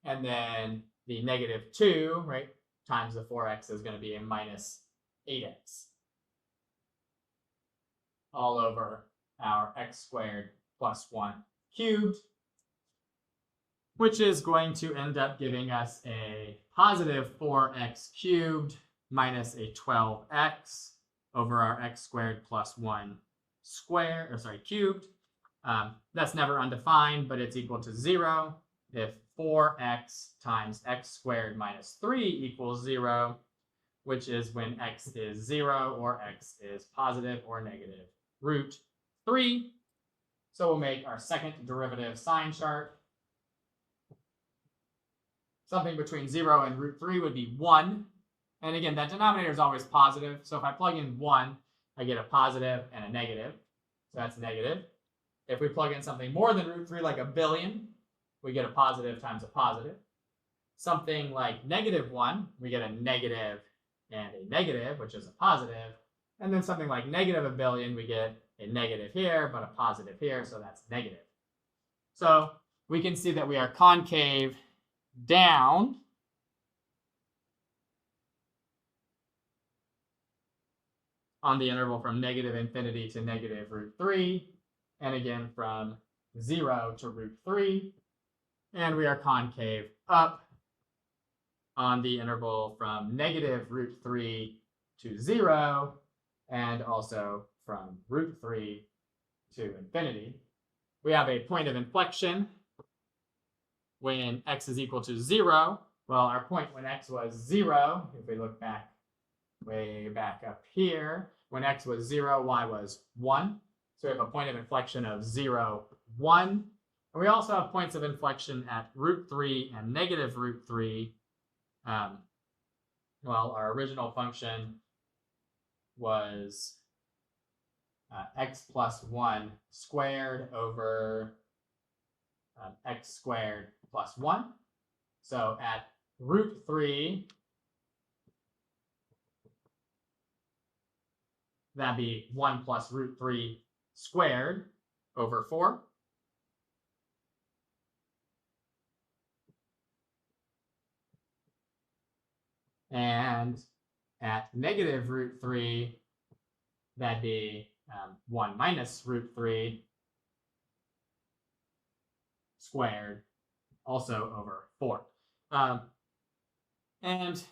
And then the -2, right, times the 4x is going to be a -8x. All over our x squared plus 1 cubed, which is going to end up giving us a +4x cubed minus a 12x over our x squared plus 1 cubed. That's never undefined, but it's equal to 0 if 4x times x squared minus 3 equals 0, which is when x is 0 or x is positive or negative √3. So we'll make our second derivative sign chart. Something between 0 and √3 would be 1. And again, that denominator is always positive. So if I plug in 1, I get a positive and a negative. So that's negative. If we plug in something more than √3, like a billion, we get a positive times a positive. Something like -1, we get a negative and a negative, which is a positive. And then something like -1 billion, we get a negative here, but a positive here, so that's negative. So we can see that we are concave down on the interval from -infinity to -√3, and again from 0 to √3. And we are concave up on the interval from -√3 to 0, and also from √3 to infinity. We have a point of inflection when x is equal to 0. Well, our point when x was 0, if we look back, way back up here, when x was 0, y was 1. So we have a point of inflection of 0, 1. And we also have points of inflection at √3 and -√3. Well, our original function was x plus 1 squared over x squared plus 1. So at √3, that'd be 1 plus root 3 squared over 4. And at negative root 3, that'd be 1 minus root 3 squared, also over 4. And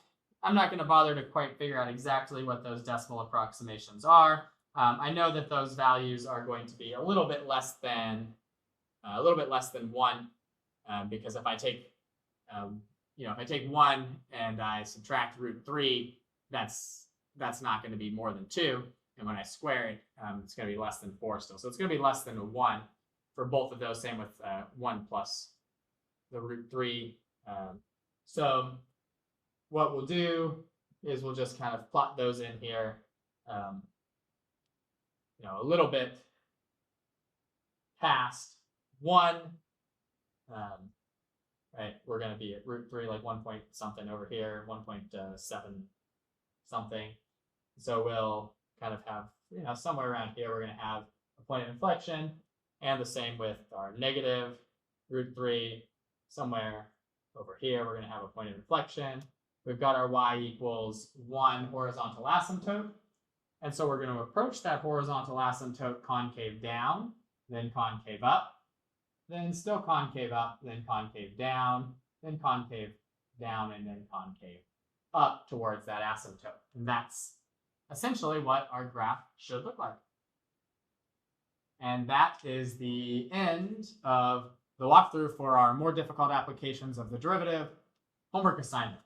I'm not going to bother to quite figure out exactly what those decimal approximations are. I know that those values are going to be a little bit less than 1, because if I take if I take 1 and I subtract root 3, that's not going to be more than 2. And when I square it, it's going to be less than 4 still. So it's going to be less than a 1 for both of those. Same with 1 plus the root 3. So what we'll do is we'll just kind of plot those in here, a little bit past 1. Right, we're going to be at root 3, like 1 point something over here, 1.7 something. So we'll kind of have, somewhere around here, we're going to have a point of inflection, and the same with our negative root 3. Somewhere over here, we're going to have a point of inflection. We've got our y equals 1 horizontal asymptote. And so we're going to approach that horizontal asymptote concave down, then concave up, then still concave up, then concave down, then concave down, and then concave up towards that asymptote. And that's essentially what our graph should look like. And that is the end of the walkthrough for our more difficult applications of the derivative homework assignment.